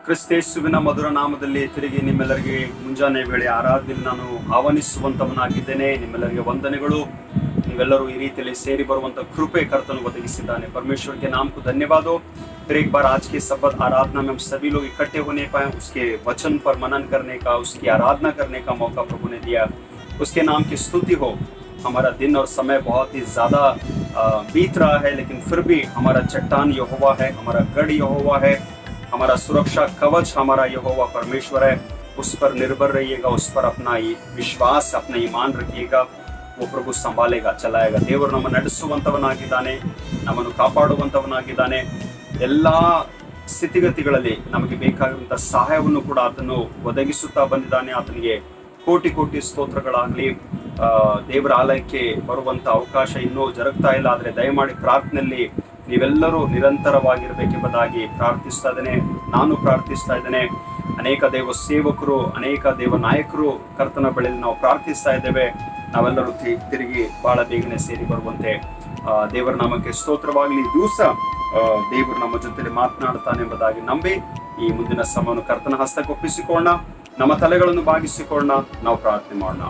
ಕ್ರಿಸ್ತೇಸುವಿನ ಮಧುರ ನಾಮದಲ್ಲಿ ತಿರುಗಿ ನಿಮ್ಮೆಲ್ಲರಿಗೆ ಮುಂಜಾನೆ ವೇಳೆ ಆರಾಧನೆಯಲ್ಲಿ ನಾನು ಆಹ್ವಾನಿಸುವಂತವನಾಗಿದ್ದೇನೆ. ನಿಮ್ಮೆಲ್ಲರಿಗೆ ವಂದನೆಗಳು. ನೀವೆಲ್ಲರೂ ಈ ರೀತಿಯಲ್ಲಿ ಸೇರಿ ಬರುವಂತ ಕೃಪೆ ಕರ್ತನು ಒದಗಿಸಿದ್ದಾನೆ. परमेश्वर के नाम को धन्यवाद हो। फिर एक बार आज के सबद आराधना में हम सभी लोग इकट्ठे होने पाए, उसके वचन पर मनन करने का, उसकी आराधना करने का मौका प्रभु ने दिया। उसके नाम की स्तुति हो। हमारा दिन और समय बहुत ही ज्यादा बीत रहा है, लेकिन फिर भी हमारा चट्टान यहोवा है, हमारा गढ़ यहोवा है, हमारा सुरक्षा कवच हमारा यहोवा परमेश्वर है। उस पर निर्भर रहिएगा, उस पर अपना विश्वास, अपना ईमान रखिएगा। वो प्रभु संभालेगा, चलाएगा। ದೇವರು ನಮ್ಮ ನಡೆಸುವಂತವನಾಗಿದ್ದಾನೆ, ನಮ್ಮನ್ನು ಕಾಪಾಡುವಂತವನಾಗಿದ್ದಾನೆ. ಎಲ್ಲಾ ಸ್ಥಿತಿಗತಿಗಳಲ್ಲಿ ನಮಗೆ ಬೇಕಾಗಿರುವಂತಹ ಸಹಾಯವನ್ನು ಕೂಡ ಆತನು ಒದಗಿಸುತ್ತಾ ಬಂದಿದ್ದಾನೆ. ಆತನಿಗೆ ಕೋಟಿ ಕೋಟಿ ಸ್ತೋತ್ರಗಳಾಗಲಿ. ದೇವರ ಆಲಯಕ್ಕೆ ಬರುವಂತ ಅವಕಾಶ ಇನ್ನೂ ಜರುಗ್ತಾ ಇಲ್ಲ, ಆದ್ರೆ ದಯಮಾಡಿ ಪ್ರಾರ್ಥನೆಯಲ್ಲಿ ನೀವೆಲ್ಲರೂ ನಿರಂತರವಾಗಿರ್ಬೇಕೆಂಬುದಾಗಿ ಪ್ರಾರ್ಥಿಸ್ತಾ ಇದ್ದೇನೆ. ನಾನು ಪ್ರಾರ್ಥಿಸ್ತಾ ಇದ್ದೇನೆ. ಅನೇಕ ದೇವ ಸೇವಕರು, ಅನೇಕ ದೇವ ನಾಯಕರು ಕರ್ತನ ಬಳಿಯಲ್ಲಿ ನಾವು ಪ್ರಾರ್ಥಿಸ್ತಾ ಇದ್ದೇವೆ. ನಾವೆಲ್ಲರೂ ತಿರುಗಿ ಬಹಳ ಬೇಗನೆ ಸೇರಿ ಬರುವಂತೆ ದೇವರ ನಾಮಕ್ಕೆ ಸ್ತೋತ್ರವಾಗಲಿ. ದಿವಸ ದೇವರು ನಮ್ಮ ಜೊತೆ ಮಾತನಾಡ್ತಾನೆ ಎಂಬುದಾಗಿ ನಂಬಿ ಈ ಮುಂದಿನ ಸಮಯವನ್ನು ಕರ್ತನ ಹಸ್ತಕ್ಕೆ ಒಪ್ಪಿಸಿಕೊಳ್ಳೋಣ. ನಮ್ಮ ತಲೆಗಳನ್ನು ಬಾಗಿಸಿಕೊಳ್ಳೋಣ. ನಾವು ಪ್ರಾರ್ಥನೆ ಮಾಡೋಣ.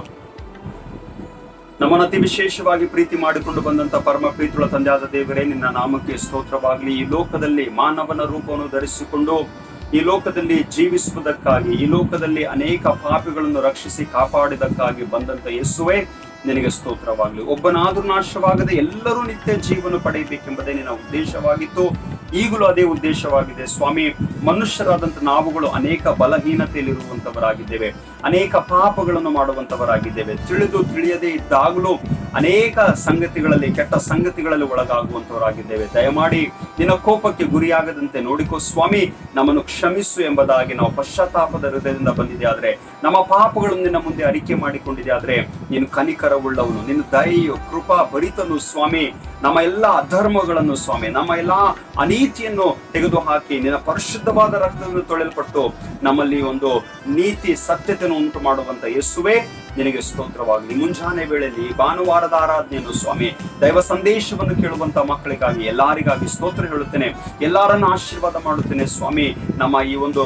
ನಮ್ಮನ್ನು ಅತಿ ವಿಶೇಷವಾಗಿ ಪ್ರೀತಿ ಮಾಡಿಕೊಂಡು ಬಂದಂತ ಪರಮ ಪ್ರೀತಿಯುಳ್ಳ ತಂದೆಯಾದ ದೇವರೇ, ನಿನ್ನ ನಾಮಕ್ಕೆ ಸ್ತೋತ್ರವಾಗಲಿ. ಈ ಲೋಕದಲ್ಲಿ ಮಾನವನ ರೂಪವನ್ನು ಧರಿಸಿಕೊಂಡು ಈ ಲೋಕದಲ್ಲಿ ಜೀವಿಸುವುದಕ್ಕಾಗಿ, ಈ ಲೋಕದಲ್ಲಿ ಅನೇಕ ಪಾಪಿಗಳನ್ನು ರಕ್ಷಿಸಿ ಕಾಪಾಡಿದಕ್ಕಾಗಿ ಬಂದಂತ ಯೇಸುವೆ, ನಿನಗೆ ಸ್ತೋತ್ರವಾಗಲಿ. ಒಬ್ಬನಾದ್ರೂ ನಾಶವಾಗದೆ ಎಲ್ಲರೂ ನಿತ್ಯ ಜೀವನ ಪಡೆಯಬೇಕೆಂಬುದೇ ನಿನ್ನ ಉದ್ದೇಶವಾಗಿತ್ತು. ಈಗಲೂ ಅದೇ ಉದ್ದೇಶವಾಗಿದೆ ಸ್ವಾಮಿ. ಮನುಷ್ಯರಾದಂಥ ನಾವುಗಳು ಅನೇಕ ಬಲಹೀನತೆಯಲ್ಲಿರುವಂತವರಾಗಿದ್ದೇವೆ, ಅನೇಕ ಪಾಪಗಳನ್ನು ಮಾಡುವಂತವರಾಗಿದ್ದೇವೆ. ತಿಳಿದು ತಿಳಿಯದೇ ಇದ್ದಾಗಲೂ ಅನೇಕ ಸಂಗತಿಗಳಲ್ಲಿ, ಕೆಟ್ಟ ಸಂಗತಿಗಳಲ್ಲಿ ಒಳಗಾಗುವಂತವರಾಗಿದ್ದೇವೆ. ದಯಮಾಡಿ ನಿನ್ನ ಕೋಪಕ್ಕೆ ಗುರಿಯಾಗದಂತೆ ನೋಡಿಕೋ ಸ್ವಾಮಿ. ನಮ್ಮನ್ನು ಕ್ಷಮಿಸು ಎಂಬುದಾಗಿ ನಾವು ಪಶ್ಚಾತ್ತಾಪದ ಹೃದಯದಿಂದ ಬಂದಿದೆ ಆದ್ರೆ, ನಮ್ಮ ಪಾಪಗಳನ್ನು ನಿನ್ನ ಮುಂದೆ ಅರಿಕೆ ಮಾಡಿಕೊಂಡಿದೆ ಆದ್ರೆ, ನೀನು ಕನಿಕರವುಳ್ಳವನು, ನಿನ್ನ ದಯೆಯು ಕೃಪಾ ಭರಿತನು ಸ್ವಾಮಿ. ನಮ್ಮ ಎಲ್ಲ ಅಧರ್ಮಗಳನ್ನು ಸ್ವಾಮಿ, ನಮ್ಮ ಎಲ್ಲ ಅನೀತಿಯನ್ನು ತೆಗೆದುಹಾಕಿ ನಿನ್ನ ಪರಿಶುದ್ಧವಾದ ರಕ್ತದಿಂದ ತೊಳೆಯಲ್ಪಟ್ಟು ನಮ್ಮಲ್ಲಿ ಒಂದು ನೀತಿ ಸತ್ಯತೆಯನ್ನು ಉಂಟು ಮಾಡುವಂತ ಯೇಸುವೆ, ನಿನಗೆ ಸ್ತೋತ್ರವಾಗಲಿ. ಮುಂಜಾನೆ ವೇಳೆಯಲ್ಲಿ ಭಾನುವಾರದ ಆರಾಧನೆಯನ್ನು ಸ್ವಾಮಿ, ದೈವ ಸಂದೇಶವನ್ನು ಕೇಳುವಂತ ಮಕ್ಕಳಿಗಾಗಿ ಎಲ್ಲರಿಗಾಗಿ ಸ್ತೋತ್ರ ಹೇಳುತ್ತೇನೆ. ಎಲ್ಲರನ್ನು ಆಶೀರ್ವಾದ ಮಾಡುತ್ತೇನೆ ಸ್ವಾಮಿ. ನಮ್ಮ ಈ ಒಂದು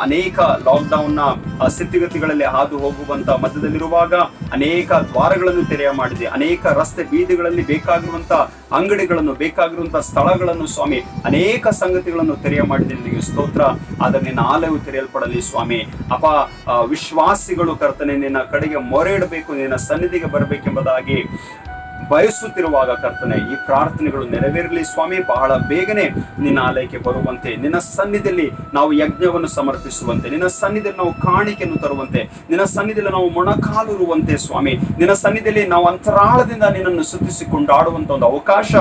ಅನೇಕ ಲಾಕ್ಡೌನ್ ನ ಸ್ಥಿತಿಗತಿಗಳಲ್ಲಿ ಹಾದು ಹೋಗುವಂತ ಮಧ್ಯದಲ್ಲಿರುವಾಗ ಅನೇಕ ದ್ವಾರಗಳನ್ನು ತೆರೆಯ ಮಾಡಿದೆ. ಅನೇಕ ರಸ್ತೆ ಬೀದಿಗಳಲ್ಲಿ ಬೇಕಾಗಿರುವಂತ ಅಂಗಡಿಗಳನ್ನು, ಬೇಕಾಗಿರುವಂತ ಸ್ಥಳಗಳನ್ನು ಸ್ವಾಮಿ, ಅನೇಕ ಸಂಗತಿಗಳನ್ನು ತೆರೆಯ ಮಾಡಿದೆ. ನಿನಗೆ ಸ್ತೋತ್ರ. ಆದರೆ ನಿನ್ನ ಆಲಯವು ತೆರೆಯಲ್ಪಡಲಿ ಸ್ವಾಮಿ. ವಿಶ್ವಾಸಿಗಳು ಕರ್ತನೆ ನಿನ್ನ ಕಡೆಗೆ ಮೊರೆ ಇಡಬೇಕು, ನಿನ್ನ ಸನ್ನಿಧಿಗೆ ಬರಬೇಕೆಂಬುದಾಗಿ ಬಯಸುತ್ತಿರುವಾಗ ಕರ್ತನೆ, ಈ ಪ್ರಾರ್ಥನೆಗಳು ನೆರವೇರಲಿ ಸ್ವಾಮಿ. ಬಹಳ ಬೇಗನೆ ನಿನ್ನ ಆಲಯಕ್ಕೆ ಬರುವಂತೆ, ನಿನ್ನ ಸನ್ನಿಧಿಯಲ್ಲಿ ನಾವು ಯಜ್ಞವನ್ನು ಸಮರ್ಪಿಸುವಂತೆ, ನಿನ್ನ ಸನ್ನಿಧಿಯಲ್ಲಿ ನಾವು ಕಾಣಿಕೆಯನ್ನು ತರುವಂತೆ, ನಿನ್ನ ಸನ್ನಿಧಿಯಲ್ಲಿ ನಾವು ಮೊಣಕಾಲುರುವಂತೆ ಸ್ವಾಮಿ, ನಿನ್ನ ಸನ್ನಿಧಿಯಲ್ಲಿ ನಾವು ಅಂತರಾಳದಿಂದ ನಿನ್ನನ್ನು ಸ್ತುತಿಸಿಕೊಂಡಾಡುವಂತ ಒಂದು ಅವಕಾಶ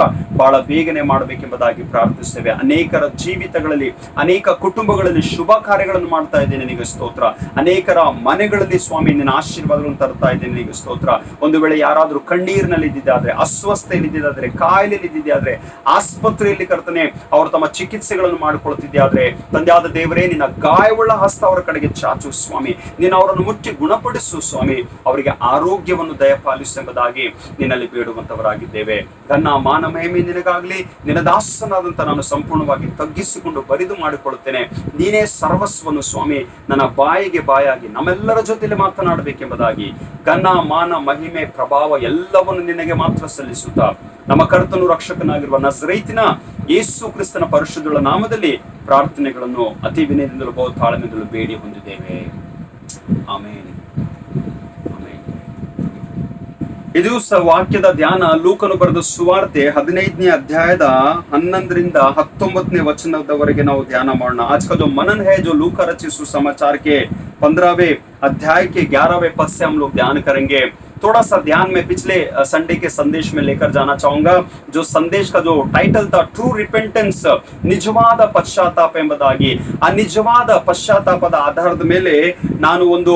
ಬಹಳ ಬೇಗನೆ ಮಾಡಬೇಕೆಂಬುದಾಗಿ ಪ್ರಾರ್ಥಿಸ್ತೇವೆ. ಅನೇಕರ ಜೀವಿತಗಳಲ್ಲಿ, ಅನೇಕ ಕುಟುಂಬಗಳಲ್ಲಿ ಶುಭ ಕಾರ್ಯಗಳನ್ನು ಮಾಡ್ತಾ ಇದ್ದೇನೆ, ನಿನಗೆ ಸ್ತೋತ್ರ. ಅನೇಕರ ಮನೆಗಳಲ್ಲಿ ಸ್ವಾಮಿ ನಿನ್ನ ಆಶೀರ್ವಾದಗಳನ್ನು ತರ್ತಾ ಇದ್ದೇನೆ, ನಿನಗೆ ಸ್ತೋತ್ರ. ಒಂದು ವೇಳೆ ಯಾರಾದರೂ ಕಣ್ಣೀರಿನಲ್ಲಿ ಇದ್ದಿದ್ದಾದ್ರೆ, ಅಸ್ವಸ್ಥೆಯಲ್ಲಿದ್ದರೆ, ಕಾಯಿಲೆಯಲ್ಲಿದ್ದರೆ, ಆಸ್ಪತ್ರೆಯಲ್ಲಿ ಕರ್ತನೆ ಅವರು ತಮ್ಮ ಚಿಕಿತ್ಸೆಗಳನ್ನು ಮಾಡಿಕೊಳ್ತಿದ್ದಾದ್ರೆ, ತಂದೆಯಾದ ದೇವರೇ ನಿನ್ನ ಗಾಯವುಳ್ಳ ಹಸ್ತ ಅವರ ಕಡೆಗೆ ಚಾಚು ಸ್ವಾಮಿ. ನೀನು ಅವರನ್ನು ಮುಟ್ಟಿ ಗುಣಪಡಿಸು ಸ್ವಾಮಿ. ಅವರಿಗೆ ಆರೋಗ್ಯವನ್ನು ದಯಪಾಲಿಸುವುದಾಗಿ ನಿನ್ನಲ್ಲಿ ಬೇಡುವಂತವರಾಗಿದ್ದೇವೆ. ಘನ ಮಾನ ಮಹಿಮೆ ನಿನಗಾಗ್ಲಿ. ನಿನ್ನ ದಾಸನಾದಂತ ನಾನು ಸಂಪೂರ್ಣವಾಗಿ ತಗ್ಗಿಸಿಕೊಂಡು ಬರಿದು ಮಾಡಿಕೊಳ್ಳುತ್ತೇನೆ. ನೀನೇ ಸರ್ವಸ್ವನು ಸ್ವಾಮಿ. ನನ್ನ ಬಾಯಿಗೆ ಬಾಯಾಗಿ ನಮ್ಮೆಲ್ಲರ ಜೊತೆಯಲ್ಲಿ ಮಾತನಾಡಬೇಕೆಂಬುದಾಗಿ ಘನ ಮಾನ ಮಹಿಮೆ ಪ್ರಭಾವ ಎಲ್ಲವನ್ನು ನಿನಗೆ ಮಾತ್ರ ಸಲ್ಲಿಸುತ್ತಾ ನಮ್ಮ ಕರ್ತನು ರಕ್ಷಕನಾಗಿರುವ ನಜರೇತಿನ ಯೇಸು ಕ್ರಿಸ್ತನ ಪರಿಶುದ್ಧಳ ನಾಮದಲ್ಲಿ ಪ್ರಾರ್ಥನೆಗಳನ್ನು ಅತಿ ವಿನಯದಿಂದಲೂ ಬಹು ತಾಳ್ಮೆಯಿಂದಲೂ ಬೇಡಿ ಹೊಂದಿದ್ದೇವೆ. ಆಮೇನ್. ಈ ದಿವಸ ವಾಕ್ಯದ ಧ್ಯಾನ ಲೂಕನು ಬರೆದ ಸುವಾರ್ತೆ 15ನೇ ಅಧ್ಯಾಯದ 11ರಿಂದ 19ನೇ ವಚನದವರೆಗೆ ನಾವು ಧ್ಯಾನ ಮಾಡೋಣ. आज का जो मनन है, जो लूका रचित सुसमाचार के 15वें अध्याय के 11वें पद से हम लोग ध्यान करेंगे. थोड़ा सा ध्यान में पिछले संडे के संदेश में लेकर जाना चाहूंगा. जो संदेश का जो टाइटल था, ट्रू रिपेंटेंस, ನಿಜವಾದ ಪಶ್ಚಾತ್ತಾಪ ಎಂಬುದಾಗಿ. ಆ ನಿಜವಾದ ಪಶ್ಚಾತ್ತಾಪದ ಆಧಾರದ ಮೇಲೆ ನಾನು ಒಂದು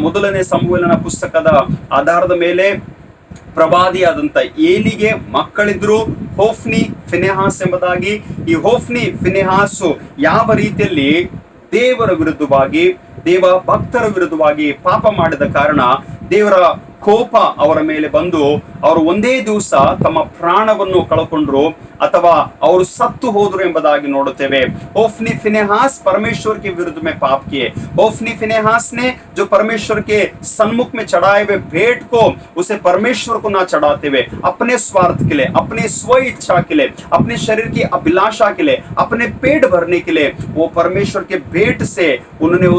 ಮೊದಲನೇ ಸಮುವೇಲನ ಪುಸ್ತಕದ ಆಧಾರದ ಮೇಲೆ ಪ್ರವಾದಿಯಾದಂತ ಏಲಿಗೆ ಮಕ್ಕಳಿದ್ರು, ಹೋಫ್ನಿ, ಫಿನೆಹಾಸ್ ಎಂಬುದಾಗಿ. ಈ ಹೋಫ್ನಿ, ಫಿನೆಹಾಸು ಯಾವ ರೀತಿಯಲ್ಲಿ ದೇವರ ವಿರುದ್ಧವಾಗಿ, ದೇವ ಭಕ್ತರ ವಿರುದ್ಧವಾಗಿ ಪಾಪ ಮಾಡಿದ ಕಾರಣ ದೇವರ ಕೋಪ ಅವರ ಮೇಲೆ ಬಂದು ಅವರು ಒಂದೇ ದಿವಸ ತಮ್ಮ ಪ್ರಾಣವನ್ನು ಕಳ್ಕೊಂಡ್ರು ಅಥವಾ ಅವರು ಸತ್ತು ಹೋದ್ರು ಎಂಬುದಾಗಿ ನೋಡುತ್ತೇವೆ। होफनी फिनेहास परमेश्वर के विरुद्ध में पाप किए। होफनी फिनेहास ने जो परमेश्वर के सन्मुख में चढ़ाए हुए भेंट को उसे परमेश्वर को ना चढ़ाते हुए अपने स्वार्थ के लिए, अपने स्व इच्छा के लिए, अपने शरीर की अभिलाषा के लिए, अपने पेट भरने के लिए वो परमेश्वर के भेंट से उन्होंने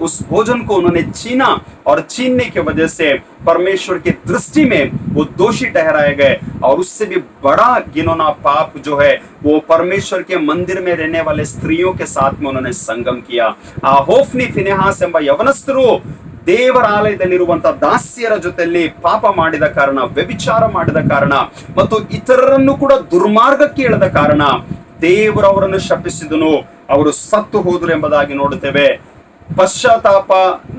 उस भोजन को उन्होंने छीना और छीनने की वजह से परमेश्वर की दृष्टि में वो दोषी ठहराए गए। और उससे भी बड़ा घिनौना पाप जो है वो परमेश्वर के मंदिर में रहने वाले स्त्रियों के साथ में उन्होंने संगम किया। होफनी फिनेहास ಎಂಬ ಯವನಸ್ಥರು ದೇವರ ಆಲಯದಲ್ಲಿರುವಂತಹ ದಾಸ್ಯರ ಜೊತೆಯಲ್ಲಿ ಪಾಪ ಮಾಡಿದ ಕಾರಣ, ವ್ಯಭಿಚಾರ ಮಾಡಿದ ಕಾರಣ ಮತ್ತು ಇತರರನ್ನು ಕೂಡ ದುರ್ಮಾರ್ಗಕ್ಕೆ ಎಳೆದ ಕಾರಣ ದೇವರು ಅವರನ್ನು ಶಪಿಸಿದನು, ಅವರು ಸತ್ತು ಹೋದರು ಎಂಬುದಾಗಿ ನೋಡುತ್ತೇವೆ। ಪಶ್ಚಾತ್ತಾಪ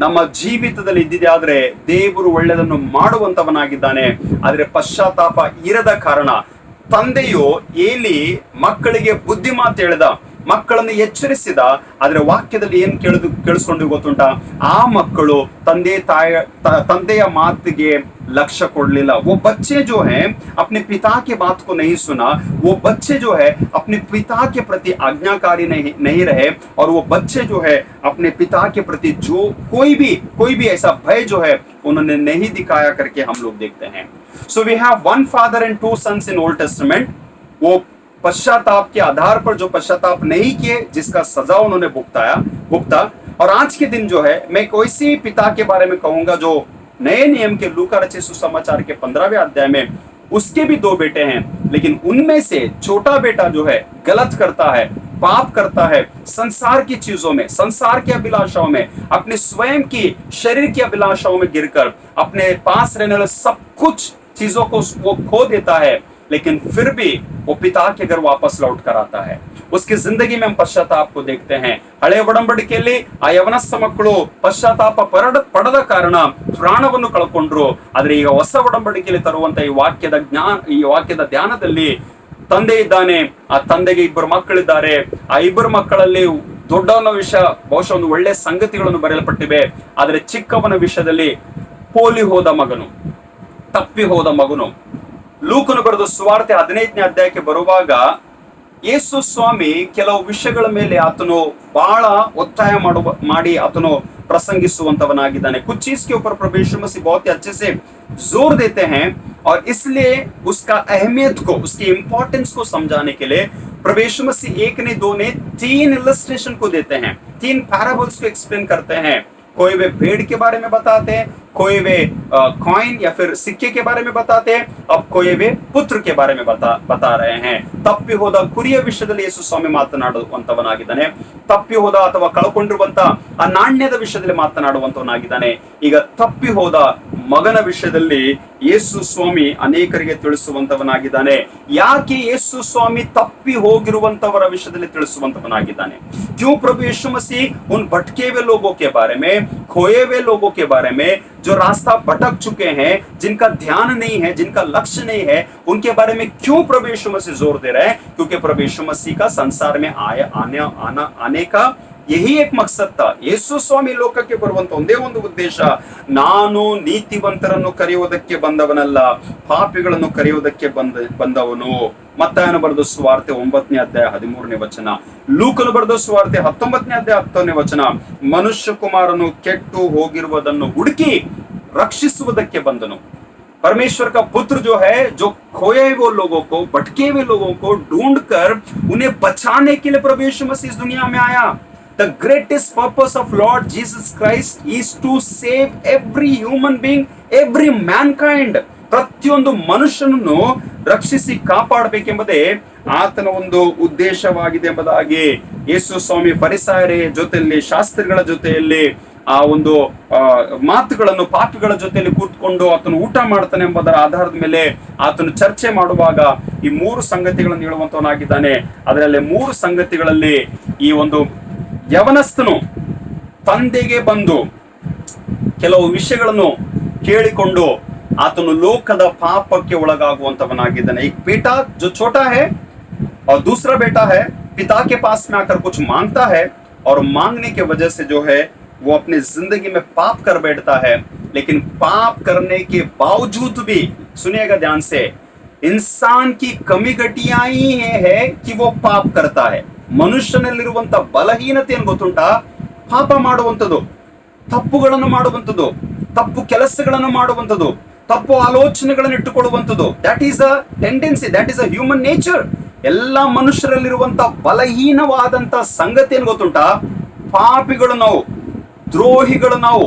ನಮ್ಮ ಜೀವಿತದಲ್ಲಿ ಇದ್ದಿದೆ ಆದ್ರೆ ದೇವರು ಒಳ್ಳೆಯದನ್ನು ಮಾಡುವಂತವನಾಗಿದ್ದಾನೆ। ಆದ್ರೆ ಪಶ್ಚಾತ್ತಾಪ ಇರದ ಕಾರಣ ತಂದೆಯು ಏಲಿ ಮಕ್ಕಳಿಗೆ ಬುದ್ಧಿ ಮಾತು ಹೇಳಿದ, ಮಕ್ಕಳನ್ನು ಎಚ್ಚರಿಸಿದ, ಆದ್ರೆ ವಾಕ್ಯದಲ್ಲಿ ಏನ್ ಕೇಳಿಸ್ಕೊಂಡು ಗೊತ್ತುಂಟ, ಆ ಮಕ್ಕಳು ತಂದೆಯ ಮಾತಿಗೆ लक्ष्य ಕೊಡಲಿಲ್ಲ। वो बच्चे जो हैं अपने पिता के बात को नहीं सुना, वो बच्चे जो है अपने पिता के प्रति आज्ञाकारी नहीं रहे, और वो बच्चे जो है अपने पिता के प्रति जो कोई भी ऐसा भय जो है उन्होंने नहीं दिखाया करके हम लोग देखते हैं। So we have one father and two sons in old testament. वो पश्चाताप के आधार पर जो पश्चाताप नहीं किए जिसका सजा उन्होंने भुगता। और आज के दिन जो है मैं कोई सी पिता के बारे में कहूंगा जो नए नियम के लूका रचित सुसमाचार के 15वें अध्याय में उसके भी 2 बेटे हैं, लेकिन उनमें से छोटा बेटा जो है गलत करता है, पाप करता है, संसार की चीजों में, संसार की अभिलाषाओं में, अपने स्वयं की शरीर की अभिलाषाओं में गिरकर अपने पास रहने वाले सब कुछ चीजों को वो खो देता है, लेकिन फिर भी वो पिता के घर वापस लौट कर आता है। उसकी जिंदगी में हम पश्चाताप को देखते हैं। ಹಳೆ ಒಡಂಬಡಿಕೆಯಲ್ಲಿ ಆ ಯವನಸ್ಥ ಮಕ್ಕಳು ಪಶ್ಚಾತ್ತಾಪ ಪಡದ ಕಾರಣ ಪ್ರಾಣವನ್ನು ಕಳ್ಕೊಂಡ್ರು। ಆದ್ರೆ ಈಗ ಹೊಸ ಒಡಂಬಡಿಕೆಯಲ್ಲಿ ತರುವಂತ ಈ ವಾಕ್ಯದ ಧ್ಯಾನದಲ್ಲಿ ತಂದೆ ಇದ್ದಾನೆ, ಆ ತಂದೆಗೆ 2 ಮಕ್ಕಳಿದ್ದಾರೆ, ಆ 2 ಮಕ್ಕಳಲ್ಲಿ ದೊಡ್ಡವನ ವಿಷಯ ಬಹುಶಃ ಒಂದು ಒಳ್ಳೆ ಸಂಗತಿಗಳನ್ನು ಬರೆಯಲ್ಪಟ್ಟಿವೆ, ಆದ್ರೆ ಚಿಕ್ಕವನ ವಿಷಯದಲ್ಲಿ ಪೋಲಿ ಹೋದ ಮಗನು, ತಪ್ಪಿ ಹೋದ ಮಗನು। ಲೂಕನು ಬರೆದ ಸುವಾರ್ತೆ 15ನೇ ಅಧ್ಯಾಯಕ್ಕೆ ಬರುವಾಗ ಯೇಸು ಸ್ವಾಮಿ ಕೆಲವು ವಿಷಯಗಳ ಮೇಲೆ ಆತನು ಬಹಳ ಒತ್ತಾಯ ಮಾಡಿ ಆತನು प्रसंगिಸುವಂತವನಾಗಿದ್ದಾನೆ। कुछ चीज के ऊपर प्रभु यीशु मसीह बहुत ही अच्छे से जोर देते हैं, और इसलिए उसका अहमियत को, उसकी इंपॉर्टेंस को समझाने के लिए प्रभु यीशु मसीह 1 ने 2 ने 3 इलस्ट्रेशन को देते हैं, 3 पैराबल्स को एक्सप्लेन करते हैं। कोई वे भेड़ के बारे में बताते हैं, कोई वे कॉइन या फिर सिक्के के बारे में बताते हैं, अब कोई वे पुत्र के बारे में बता रहे हैं। ತಪ್ಪಿ ಹೋದ ಕುರಿಯ ವಿಷಯದಲ್ಲಿ ಯೇಸು ಸ್ವಾಮಿ ಮಾತನಾಡುವಂತವನಾಗಿದ್ದಾನೆ, ತಪ್ಪಿ ಹೋದ ಅಥವಾ ಕಳ್ಕೊಂಡಿರುವಂತ ಆ ನಾಣ್ಯದ ವಿಷಯದಲ್ಲಿ ಮಾತನಾಡುವಂತವನಾಗಿದ್ದಾನೆ। ಈಗ ತಪ್ಪಿ ಹೋದ ಮಗನ ವಿಷಯದಲ್ಲಿ ಯೇಸು ಸ್ವಾಮಿ ಅನೇಕರಿಗೆ ತಿಳಿಸುವಂತವನಾಗಿದ್ದಾನೆ। ಯಾಕೆ ಯೇಸು ಸ್ವಾಮಿ ತಪ್ಪಿ ಹೋಗಿರುವಂತವರ ವಿಷಯದಲ್ಲಿ ತಿಳಿಸುವಂತವನಾಗಿದ್ದಾನೆ? क्यों प्रभु यीशु मसीह उन भटके हुए लोगों के बारे में, खोए हुए लोगों के बारे में, जो रास्ता भटक चुके हैं, जिनका ध्यान नहीं है, जिनका लक्ष्य नहीं है, उनके बारे में क्यों प्रभु यीशु मसीह जोर दे रहे हैं? क्योंकि प्रभु यीशु मसीह का संसार में आने का यही एक मकसद था। ಯೇಸು ಸ್ವಾಮಿ ಲೋಕಕ್ಕೆ ಬರುವಂತ ಒಂದೇ ಒಂದು ಉದ್ದೇಶ, ನಾನು ನೀತಿವಂತರನ್ನು ಕರೆಯುವುದಕ್ಕೆ ಬಂದವನಲ್ಲ, ಪಾಪಿಗಳನ್ನು ಕರೆಯುವುದಕ್ಕೆ ಬಂದವನು। ಮತ್ತಾಯನು ಬರೆದ ಸುವಾರ್ತೆ 9ನೇ ಅಧ್ಯಾಯ 13ನೇ ವಚನ, ಲೂಕನು ಬರೆದ ಸುವಾರ್ತೆ 19ನೇ ಅಧ್ಯಾಯ 10ನೇ ವಚನ, ಮನುಷ್ಯ ಕುಮಾರನು ಕೆಟ್ಟು ಹೋಗಿರುವುದನ್ನು ಹುಡುಕಿ ರಕ್ಷಿಸುವುದಕ್ಕೆ ಬಂದನು। परमेश्वर का पुत्र जो है, जो खोए हुए लोगों को, भटके हुए लोगों को ढूंढकर उन्हें बचाने के लिए प्रभु यीशु मसीह इस दुनिया में आया। The greatest purpose of Lord Jesus Christ is to save every human being, every mankind. ಪ್ರತಿಯೊಂದು ಮನುಷ್ಯನನ್ನು ರಕ್ಷಿಸಿ ಕಾಪಾಡಬೇಕೆಂಬುದೇ ಆತನ ಒಂದು ಉದ್ದೇಶವಾಗಿದೆ ಎಂಬುದಾಗಿ ಯೇಸು ಸ್ವಾಮಿ ಫರಿಸಾಯರ ಜೊತೆಯಲ್ಲಿ, ಶಾಸ್ತ್ರಿಗಳ ಜೊತೆಯಲ್ಲಿ ಆ ಒಂದು ಮಾತುಗಳನ್ನು ಪಾಪಿಗಳ ಜೊತೆಯಲ್ಲಿ ಕೂತ್ಕೊಂಡು ಆತನು ಊಟ ಮಾಡ್ತಾನೆ ಎಂಬುದರ ಆಧಾರದ ಮೇಲೆ ಆತನು ಚರ್ಚೆ ಮಾಡುವಾಗ ಈ 3 ಸಂಗತಿಗಳನ್ನು ಹೇಳುವಂತವನಾಗಿದ್ದಾನೆ। ಅದರಲ್ಲಿ 3 ಸಂಗತಿಗಳಲ್ಲಿ ಈ ಒಂದು ಯವನಸ್ಥನು ತಂದೆಗೆ ಬಂದು ಕೆಲವು ವಿಷಯಗಳನ್ನು ಕೇಳಿಕೊಂಡು ಆತನು ಲೋಕದ ಪಾಪಕ್ಕೆ ಒಳಗಾಗುವಂತವನಾಗಿದ್ದಾನೆ। एक बेटा जो छोटा है और दूसरा बेटा है पिता के पास में आकर कुछ मांगता है, और मांगने के वजह से जो है वो अपने जिंदगी में पाप कर बैठता है, लेकिन पाप करने के बावजूद भी सुनिएगा ध्यान से, इंसान की कमी घटिया ही है कि वो ಪಾಪ करता है. ಮನುಷ್ಯನಲ್ಲಿರುವಂತ ಬಲಹೀನತೆ ಏನು ಗೊತ್ತುಂಟಾ? ಪಾಪ ಮಾಡುವಂಥದ್ದು, ತಪ್ಪುಗಳನ್ನು ಮಾಡುವಂಥದ್ದು, ತಪ್ಪು ಕೆಲಸಗಳನ್ನು ಮಾಡುವಂಥದ್ದು, ತಪ್ಪು ಆಲೋಚನೆಗಳನ್ನು ಇಟ್ಟುಕೊಳ್ಳುವಂಥದ್ದು. That is a tendency, that is a human nature. ಎಲ್ಲ ಮನುಷ್ಯರಲ್ಲಿರುವಂತ ಬಲಹೀನವಾದಂತ ಸಂಗತಿ ಏನು ಗೊತ್ತುಂಟಾ? ಪಾಪಿಗಳು ನಾವು, ದ್ರೋಹಿಗಳು ನಾವು,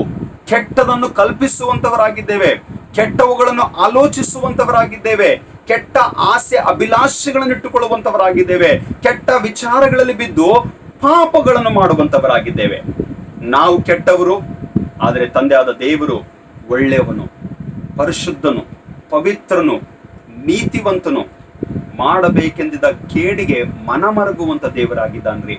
ಕೆಟ್ಟದನ್ನು ಕಲ್ಪಿಸುವಂತವರಾಗಿದ್ದೇವೆ, ಕೆಟ್ಟವುಗಳನ್ನು ಆಲೋಚಿಸುವಂತವರಾಗಿದ್ದೇವೆ, ಕೆಟ್ಟ ಆಸೆ ಅಭಿಲಾಷೆಗಳನ್ನು ಇಟ್ಟುಕೊಳ್ಳುವಂತವರಾಗಿದ್ದೇವೆ, ಕೆಟ್ಟ ವಿಚಾರಗಳಲ್ಲಿ ಬಿದ್ದು ಪಾಪಗಳನ್ನು ಮಾಡುವಂತವರಾಗಿದ್ದೇವೆ. ನಾವು ಕೆಟ್ಟವರು, ಆದರೆ ತಂದೆಯಾದ ದೇವರು ಒಳ್ಳೆಯವನು, ಪರಿಶುದ್ಧನು, ಪವಿತ್ರನು, ನೀತಿವಂತನು, ಮಾಡಬೇಕೆಂದಿದ್ದ ಕೇಡಿಗೆ ಮನಮರಗುವಂತ ದೇವರಾಗಿದ್ದಾನ್ರಿ.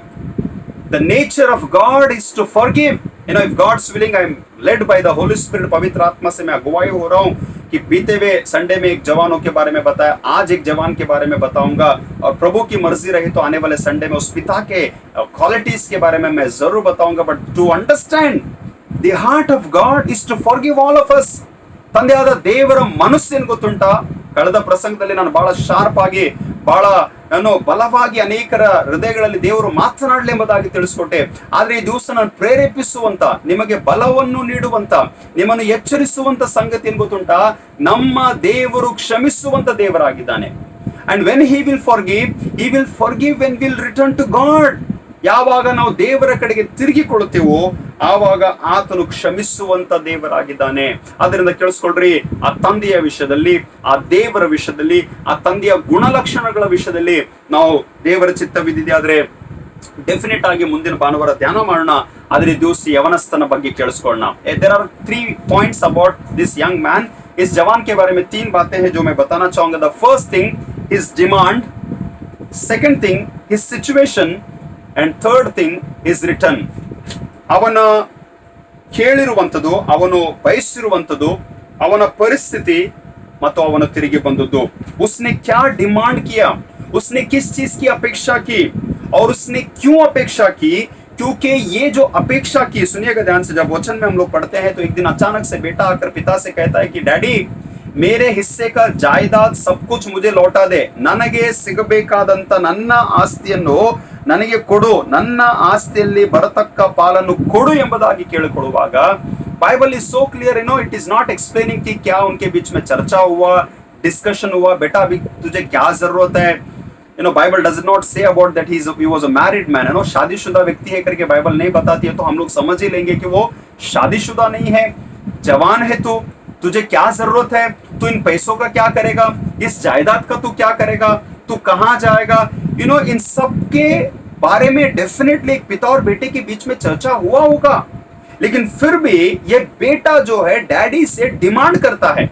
The nature of God is to forgive. You know, if God's willing, I am led by the Holy Spirit, पवित्र आत्मा से मैं अगुवाई हो रहा हूँ कि बीते हुए संडे में एक जवानों के बारे में बताया, आज एक जवान के बारे में बताऊंगा, और प्रभु की मर्जी रही तो आने वाले संडे में उस पिता के क्वालिटीज के बारे में मैं जरूर बताऊंगा. But to understand the heart of God is to forgive all of us. ತಂದೆಯಾದ ದೇವರ ಮನಸ್ಸು ಏನು ಗೊತ್ತುಂಟಾ? ಕಳೆದ ಪ್ರಸಂಗದಲ್ಲಿ ನಾನು ಬಹಳ ಶಾರ್ಪ್ ಆಗಿ, ಬಹಳ ಬಲವಾಗಿ ಅನೇಕರ ಹೃದಯಗಳಲ್ಲಿ ದೇವರು ಮಾತನಾಡಲಿ ಎಂಬುದಾಗಿ ತಿಳಿಸ್ಕೊಟ್ಟೆ. ಆದ್ರೆ ಈ ದಿವಸ ನಾನು ಪ್ರೇರೇಪಿಸುವಂತ, ನಿಮಗೆ ಬಲವನ್ನು ನೀಡುವಂತ, ನಿಮ್ಮನ್ನು ಎಚ್ಚರಿಸುವಂತ ಸಂಗತಿ ಏನು ಗೊತ್ತುಂಟಾ? ನಮ್ಮ ದೇವರು ಕ್ಷಮಿಸುವಂತ ದೇವರಾಗಿದ್ದಾನೆ. And when he will forgive when will return to God. ಯಾವಾಗ ನಾವು ದೇವರ ಕಡೆಗೆ ತಿರುಗಿಕೊಳ್ಳುತ್ತೇವೋ ಆವಾಗ ಆತನು ಕ್ಷಮಿಸುವಂತ ದೇವರಾಗಿದ್ದಾನೆ. ಅದರಿಂದ ಕೇಳಿಸ್ಕೊಳ್ರಿ, ಆ ತಂದೆಯ ವಿಷಯದಲ್ಲಿ, ಆ ದೇವರ ವಿಷಯದಲ್ಲಿ, ಆ ತಂದೆಯ ಗುಣಲಕ್ಷಣಗಳ ವಿಷಯದಲ್ಲಿ ನಾವು ದೇವರ ಚಿತ್ತವಿದ್ದಿದೆ ಆದ್ರೆ ಡೆಫಿನೆಟ್ ಆಗಿ ಮುಂದಿನ ಭಾನುವಾರ ಧ್ಯಾನ ಮಾಡೋಣ. ಆದ್ರೆ ದಿವಸ ಯವನಸ್ಥನ ಬಗ್ಗೆ ಕೇಳಿಸ್ಕೊಳ್ಳೋಣ. There are 3 points about this young man. इस जवान के बारे में 3 बातें हैं जो मैं बताना चाहूंगा. The first thing, his demand. Second thing, his situation. And third thing is written. ಅವನ ಕೇಳಿರುವಂಥದ್ದು, ಅವನು ಬಯಸಿರುವಂಥದ್ದು, ಅವನ ಪರಿಸ್ಥಿತಿ ಮತ್ತು ಅವನು ತಿರುಗಿ ಬಂದದ್ದು. उसने क्या डिमांड किया, उसने किस चीज की अपेक्षा की और उसने क्यों अपेक्षा की? क्योंकि ये जो अपेक्षा की, सुनिएगा ध्यान से, जब वचन में हम लोग पढ़ते हैं तो एक दिन अचानक से बेटा आकर पिता से कहता है कि डैडी, मेरे हिस्से का जायदाद सब कुछ मुझे लौटा दे, ನನಗೆ ಸಿಗಬೇಕಾದಂತ ನನ್ನ ಆಸ್ತಿಯನ್ನು ನನಗೆ ಕೊಡು, ನನ್ನ ಆಸ್ತಿಯಲ್ಲಿ ಬರತಕ್ಕ ಪಾಲನ್ನು ಕೊಡು ಎಂಬುದಾಗಿ ಕೇಳಿಕೊಳ್ಳುವಾಗ Bible is so clear. You know, it is not explaining कि क्या उनके बीच में चर्चा हुआ, डिस्कशन हुआ, बेटा अभी तुझे क्या जरूरत है. You know, Bible does not say about that he was a married man. You know, शादीशुदा व्यक्ति है करके बाइबल नहीं बताती है तो हम लोग समझ ही लेंगे कि वो शादीशुदा नहीं है. जवान है तू, तुझे क्या जरूरत है, तू इन पैसों का क्या करेगा, इस जायदाद का तू क्या करेगा, तू कहां जाएगा. यू नो, इन सब के बारे में डेफिनेटली एक पिता और बेटे के बीच में चर्चा हुआ होगा. लेकिन फिर भी ये बेटा जो है डैडी से डिमांड करता है.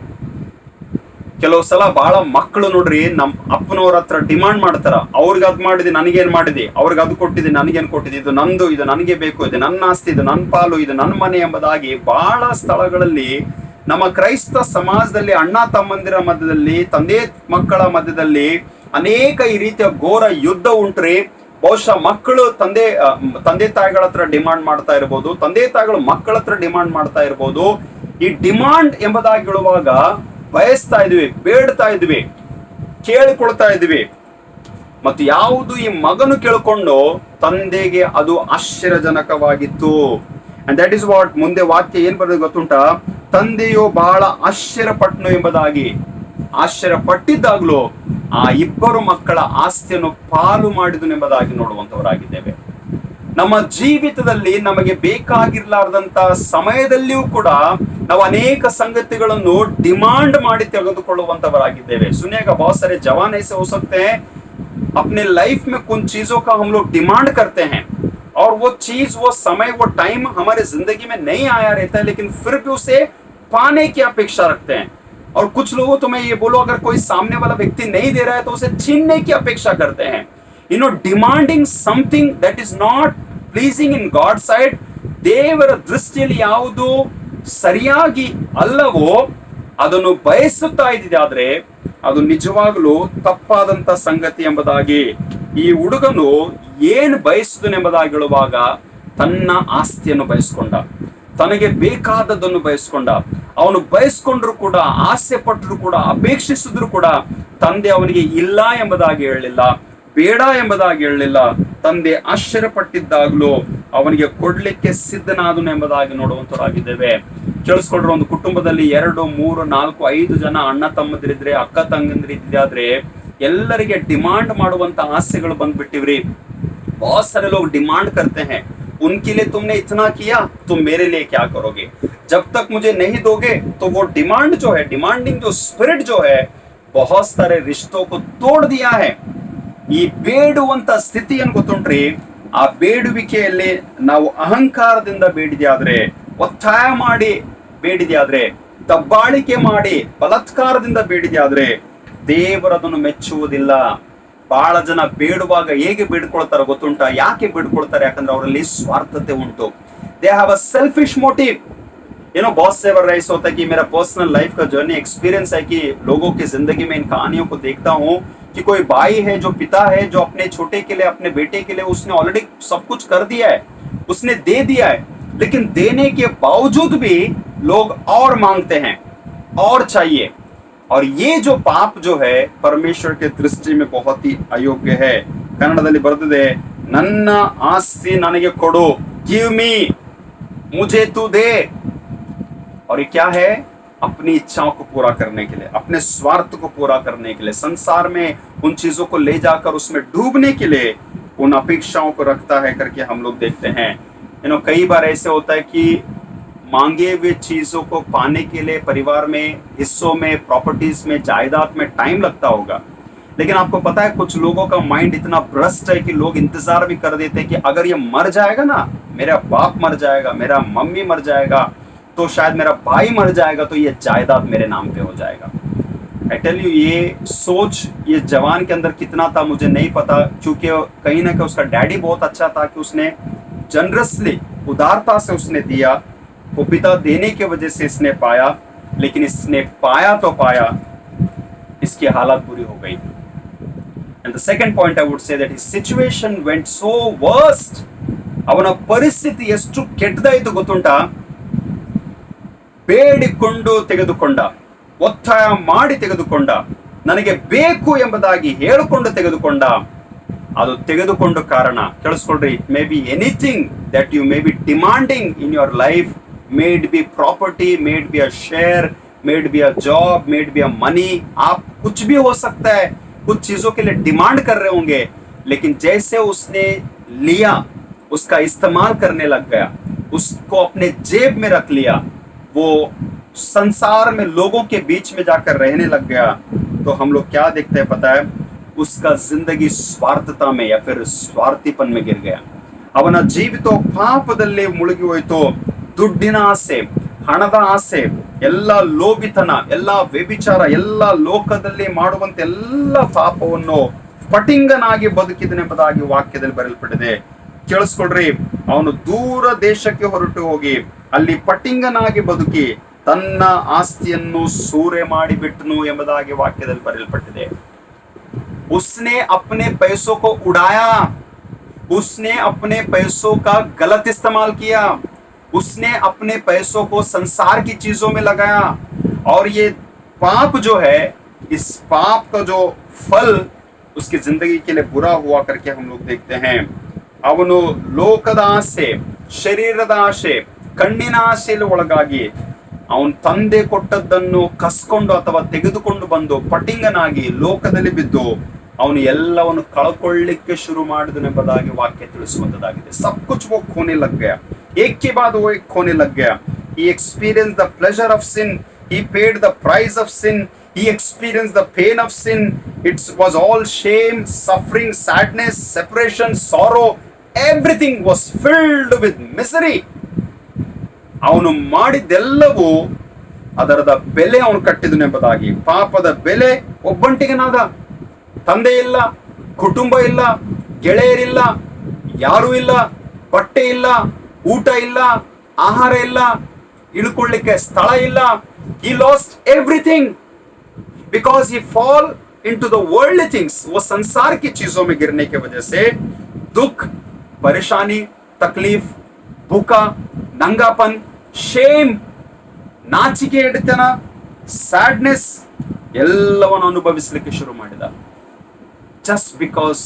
ಕೆಲವು ಸಲ ಬಹಳ ಮಕ್ಕಳು ನೋಡ್ರಿ ನಮ್ ಅಪ್ಪನವ್ರ ಹತ್ರ ಡಿಮಾಂಡ್ ಮಾಡ್ತಾರ. ಅವ್ರಿಗೆ ಅದ್ ಮಾಡಿದೆ, ನನಗೇನ್ ಮಾಡಿದೆ, ಅವ್ರಿಗೆ ಅದು ಕೊಟ್ಟಿದೆ, ನನಗೇನ್ ಕೊಟ್ಟಿದೆ, ಇದು ನಂದು, ಇದು ನನಗೆ ಬೇಕು, ಇದು ನನ್ನ ಆಸ್ತಿ, ಇದು ನನ್ನ ಪಾಲು, ಇದು ನನ್ನ ಮನೆ ಎಂಬುದಾಗಿ ಬಹಳ ಸ್ಥಳಗಳಲ್ಲಿ ನಮ್ಮ ಕ್ರೈಸ್ತ ಸಮಾಜದಲ್ಲಿ, ಅಣ್ಣ ತಮ್ಮಂದಿರ ಮಧ್ಯದಲ್ಲಿ, ತಂದೆ ಮಕ್ಕಳ ಮಧ್ಯದಲ್ಲಿ ಅನೇಕ ಈ ರೀತಿಯ ಘೋರ ಯುದ್ಧ ಉಂಟ್ರಿ. ಬಹುಶಃ ಮಕ್ಕಳು ತಂದೆ ತಾಯಿಗಳ ಹತ್ರ ಡಿಮಾಂಡ್ ಮಾಡ್ತಾ ಇರ್ಬೋದು, ತಂದೆ ತಾಯಿಗಳು ಮಕ್ಕಳ ಹತ್ರ ಡಿಮಾಂಡ್ ಮಾಡ್ತಾ ಇರ್ಬೋದು. ಈ ಡಿಮಾಂಡ್ ಎಂಬುದಾಗಿ ಹೇಳುವಾಗ ಬಯಸ್ತಾ ಇದ್ವಿ, ಬೇಡ್ತಾ ಇದ್ವಿ, ಕೇಳಿಕೊಳ್ತಾ ಇದ್ವಿ. ಮತ್ತು ಯಾವುದು ಈ ಮಗನು ಕೇಳಿಕೊಂಡು ತಂದೆಗೆ ಅದು ಆಶ್ಚರ್ಯಜನಕವಾಗಿತ್ತು. ಅಂಡ್ ದಟ್ ಇಸ್ ವಾಟ್ ಮುಂದೆ ವಾಕ್ಯ ಏನ್ ಬರೋದು ಗೊತ್ತುಂಟಾ? ತಂದೆಯು ಬಹಳ ಆಶ್ಚರ್ಯಪಟ್ಟನು ಎಂಬುದಾಗಿ. ಆಶ್ಚರ್ಯಪಟ್ಟಿದ್ದಾಗ್ಲೂ ಆ ಇಬ್ಬರು ಮಕ್ಕಳ ಆಸ್ತಿಯನ್ನು ಪಾಲು ಮಾಡಿದನು ಎಂಬುದಾಗಿ ನೋಡುವಂತವರಾಗಿದ್ದೇವೆ. ನಮ್ಮ ಜೀವಿತದಲ್ಲಿ ನಮಗೆ ಬೇಕಾಗಿರ್ಲಾರ್ದಂತ ಸಮಯದಲ್ಲಿಯೂ ಕೂಡ ನಾವು ಅನೇಕ ಸಂಗತಿಗಳನ್ನು ಡಿಮಾಂಡ್ ಮಾಡಿ ತೆಗೆದುಕೊಳ್ಳುವಂತವರಾಗಿದ್ದೇವೆ. सुनिएगा, बहुत सारे जवान ऐसे हो सकते हैं अपने लाइफ में कुछ चीजों का हम लोग डिमांड करते हैं और वो चीज, वो समय, वो टाइम हमारे जिंदगी में नहीं आया रहता है, लेकिन फिर भी उसे पाने की अपेक्षा रखते हैं. और कुछ लोगों, तो मैं ये बोलो, अगर कोई सामने वाला व्यक्ति नहीं दे रहा है तो उसे छीनने की अपेक्षा करते हैं. You know, demanding something that is not pleasing in God's side, ದೇವರ ದೃಷ್ಟಿಯಲ್ಲಿ ಯಾವುದು ಸರಿಯಾಗಿ ಅಲ್ಲವೋ ಅದನ್ನು ಬಯಸುತ್ತಾ ಇದ್ದಿದೆ ಆದ್ರೆ ಅದು ನಿಜವಾಗಲೂ ತಪ್ಪಾದಂತ ಸಂಗತಿ ಎಂಬುದಾಗಿ ಈ ಹುಡುಗನು ಏನು ಬಯಸುದನೆಂಬುದಾಗಿ ಹೇಳುವಾಗ ತನ್ನ ಆಸ್ತಿಯನ್ನು ಬಯಸ್ಕೊಂಡ, ತನಗೆ ಬೇಕಾದದ್ದನ್ನು ಬಯಸ್ಕೊಂಡ. ಅವನು ಬಯಸ್ಕೊಂಡ್ರು ಕೂಡ, ಆಸೆ ಪಟ್ಟರು ಕೂಡ, ಅಪೇಕ್ಷಿಸಿದ್ರು ಕೂಡ ತಂದೆ ಅವನಿಗೆ ಇಲ್ಲ ಎಂಬುದಾಗಿ ಹೇಳಲಿಲ್ಲ, ಬೇಡ ಎಂಬುದಾಗಿ ಹೇಳಲಿಲ್ಲ. ತಂದೆ ಆಶ್ಚರ್ಯಪಟ್ಟಿದ್ದಾಗಲೂ ಅವನಿಗೆ ಕೊಡ್ಲಿಕ್ಕೆ ಸಿದ್ಧನಾದನು ಎಂಬುದಾಗಿ ನೋಡುವಂತರಾಗಿದ್ದೇವೆ. ಕೇಳಿಸ್ಕೊಂಡ್ರೆ, ಒಂದು ಕುಟುಂಬದಲ್ಲಿ 2, 3, 4, 5 ಜನ ಅಣ್ಣ ತಮ್ಮಂದಿರಿದ್ರೆ, ಅಕ್ಕ ತಂಗಂದಿರಿದ್ರೆ ಎಲ್ಲರಿಗೆ ಡಿಮಾಂಡ್ ಮಾಡುವಂತ ಆಸೆಗಳು ಬಂದ್ಬಿಟ್ಟಿವ್ರಿ. बहुत सारे लोग डिमांड करते हैं, उनके लिए तुमने इतना किया, तुम मेरे लिए क्या करोगे? जब तक मुझे नहीं दोगे तो वो डिमांड जो है, डिमांडिंग जो स्पिरिट जो है, बहुत सारे रिश्तों को तोड़ दिया है. ಈ ಬೇಡುವಂತ ಸ್ಥಿತಿಯನ್ನು ಗೊತ್ತುಂಟ್ರಿ, ಆ ಬೇಡುವಿಕೆಯಲ್ಲಿ ನಾವು ಅಹಂಕಾರದಿಂದ ಬೇಡಿದೆ ಆದ್ರೆ, ಒತ್ತಾಯ ಮಾಡಿ ಬೇಡಿದೆ ಆದ್ರೆ, ದಬ್ಬಾಳಿಕೆ ಮಾಡಿ ಬಲಾತ್ಕಾರದಿಂದ ಬೇಡಿದೆ ಆದ್ರೆ ದೇವರದನ್ನು ಮೆಚ್ಚುವುದಿಲ್ಲ. ಬಹಳ ಜನ ಬೇಡುವಾಗ ಹೇಗೆ ಬೇಡ್ಕೊಳ್ತಾರೆ ಗೊತ್ತುಂಟ? ಯಾಕೆ ಬೇಡ್ಕೊಳ್ತಾರೆ? ಯಾಕಂದ್ರೆ ಅವರಲ್ಲಿ ಸ್ವಾರ್ಥತೆ ಉಂಟು. They have a selfish motive. बहुत से बार ऐसा होता है कि मेरा पर्सनल लाइफ का जर्नी एक्सपीरियंस है कि लोगों की जिंदगी में इन कहानियों को देखता हूँ कि कोई भाई है, जो पिता है, जो अपने छोटे के लिए, अपने बेटे के लिए उसने ऑलरेडी सब कुछ कर दिया है, उसने दे दिया है, लेकिन देने के बावजूद भी लोग और मांगते हैं, और चाहिए. और ये जो पाप जो है परमेश्वर के दृष्टि में बहुत ही अयोग्य है. कन्नडದಲ್ಲಿ ಬರೆದಿದೆ, ನನ್ನ ಆಸ್ತಿ ನನಗೆ ಕೊಡು, गिव मी, मुझे तू दे. और ये क्या है? अपनी इच्छाओं को पूरा करने के लिए, अपने स्वार्थ को पूरा करने के लिए, संसार में उन चीजों को ले जाकर उसमें डूबने के लिए उन अपेक्षाओं को रखता है करके हम लोग देखते हैं. कई बार ऐसे होता है कि मांगे हुए चीजों को पाने के लिए परिवार में, हिस्सों में, प्रॉपर्टीज में, जायदाद में टाइम लगता होगा. लेकिन आपको पता है कुछ लोगों का माइंड इतना भ्रष्ट है कि लोग इंतजार भी कर देते हैं कि अगर ये मर जाएगा ना, मेरा बाप मर जाएगा, मेरा मम्मी मर जाएगा, तो शायद मेरा भाई मर जाएगा, तो ये जायदाद मेरे नाम पे हो जाएगा. आई टेल यू, ये सोच ये जवान के अंदर कितना था मुझे नहीं पता, क्योंकि कहीं ना कहीं उसका डैडी बहुत अच्छा था कि उसने जनरसली, उदारता से उसने दिया. वो पिता देने के वजह से इसने पाया, लेकिन इसने पाया तो पाया, इसकी हालत बुरी हो गई. And the second point I would say that his situation went so worst. ಅವನ ಪರಿಸ್ಥಿತಿ ಎಷ್ಟು ಕೆಟ್ಟದಾಯಿತು ಗೊತ್ತುಂಟಾ? ಬೇಡಿಕೊಂಡು ತೆಗೆದುಕೊಂಡ, ಒತ್ತಾಯ ಮಾಡಿ ತೆಗೆದುಕೊಂಡ, ನನಗೆ ಬೇಕು ಎಂಬುದಾಗಿ ಹೇಳಿಕೊಂಡು ತೆಗೆದುಕೊಂಡ. ಅದು ತೆಗೆದುಕೊಂಡ ಕಾರಣ ಕೇಳಿಸ್ಕೊಳ್ರಿ, it may be anything that you may be demanding in your life. may it be property, may it be a share, may it be a job, may it be a money. आप कुछ भी हो सकता है, कुछ चीजों के लिए डिमांड कर रहे होंगे, लेकिन जैसे उसने लिया, उसका इस्तेमाल करने लग गया, उसको अपने जेब में रख लिया, वो संसार में लोगों के बीच में जाकर रहने लग गया, तो हम लोग क्या देखते हैं पता है? उसका जिंदगी स्वार्थता में या फिर स्वार्थीपन में गिर गया. ಅವನ ಜೀವಿತ ಪಾಪದಲ್ಲಿ ಮುಳುಗಿ ಹೋಯಿತು. ದುಡ್ಡಿನ ಆಸೆ, ಹಣದ ಆಸೆ, ಎಲ್ಲ ಲೋಭಿತನ, ಎಲ್ಲ ವ್ಯಭಿಚಾರ, ಎಲ್ಲ ಲೋಕದಲ್ಲಿ ಮಾಡುವಂತ ಎಲ್ಲ ಪಾಪವನ್ನು ಪಟಿಂಗನಾಗಿ ಬದುಕಿದನೆಂಬುದಾಗಿ ವಾಕ್ಯದಲ್ಲಿ ಬರೆಯಲ್ಪಟ್ಟಿದೆ. ಕೇಳಿಸ್ಕೊಳ್ರಿ, ಅವನು ದೂರ ದೇಶಕ್ಕೆ ಹೊರಟು ಹೋಗಿ ಅಲ್ಲಿ ಪಟಿಂಗನಾಗಿ ಬದುಕಿ ತನ್ನ ಆಸ್ತಿಯನ್ನು ಸೂರೆ ಮಾಡಿಬಿಟ್ಟನು ಎಂಬುದಾಗಿ ವಾಕ್ಯದಲ್ಲಿ ಬರೆಯಲ್ಪಟ್ಟಿದೆ. उसने अपने पैसों को उड़ाया, उसने अपने पैसों का गलत इस्तेमाल किया, उसने अपने पैसों को संसार की चीजों में लगाया. और ये पाप जो है, इस पाप का जो फल उसकी जिंदगी के लिए बुरा हुआ करके हम लोग देखते हैं. ಅವನು ಲೋಕದ ಆಸೆ, ಶರೀರದ ಆಸೆ, ಕಣ್ಣಿನ ಆಸೆಯಲ್ಲಿ ಒಳಗಾಗಿ ಅವನ ತಂದೆ ಕೊಟ್ಟದ್ದನ್ನು ಕಸ್ಕೊಂಡು ಅಥವಾ ತೆಗೆದುಕೊಂಡು ಬಂದು ಪಟಿಂಗನಾಗಿ ಲೋಕದಲ್ಲಿ ಬಿದ್ದು ಅವನು ಎಲ್ಲವನ್ನು ಕಳ್ಕೊಳ್ಳಿಕ್ಕೆ ಶುರು ಮಾಡಿದನೆಂಬುದಾಗಿ ವಾಕ್ಯ ತಿಳಿಸುವಂತದ್ದಾಗಿದೆ. सब कुछ वो खोने लग गया, एक के बाद वो एक खोने लग गया. He experienced the pleasure of sin, he paid the price of sin, he experienced the pain of sin. It was all shame, suffering, sadness, separation, sorrow, everything was filled with misery. ಅವನು ಮಾಡಿದ್ದೆಲ್ಲವೂ ಅದರದ ಬೆಲೆ ಅವನು ಕಟ್ಟಿದನೆಂಬುದಾಗಿ. ಪಾಪದ ಬೆಲೆ ಒಬ್ಬಂಟಿಗನಾದ. ತಂದೆ ಇಲ್ಲ, ಕುಟುಂಬ ಇಲ್ಲ, ಗೆಳೆಯರಿಲ್ಲ, ಯಾರೂ ಇಲ್ಲ, ಬಟ್ಟೆ ಇಲ್ಲ, ಊಟ ಇಲ್ಲ, ಆಹಾರ ಇಲ್ಲ, ಇಳ್ಕೊಳ್ಳಿಕ್ಕೆ ಸ್ಥಳ ಇಲ್ಲ. He lost everything because he fall into the worldly things. वो संसार की चीजों में गिरने की वजह से दुख, परेशानी, तकलीफ, भूखा, नंगापन, ಶೇಮ್, ನಾಚಿಕೆ ಹಿಡಿತನ, ಸ್ಯಾಡ್ನೆಸ್ ಎಲ್ಲವನ್ನು ಅನುಭವಿಸಲಿಕ್ಕೆ ಶುರು ಮಾಡಿದ. Just because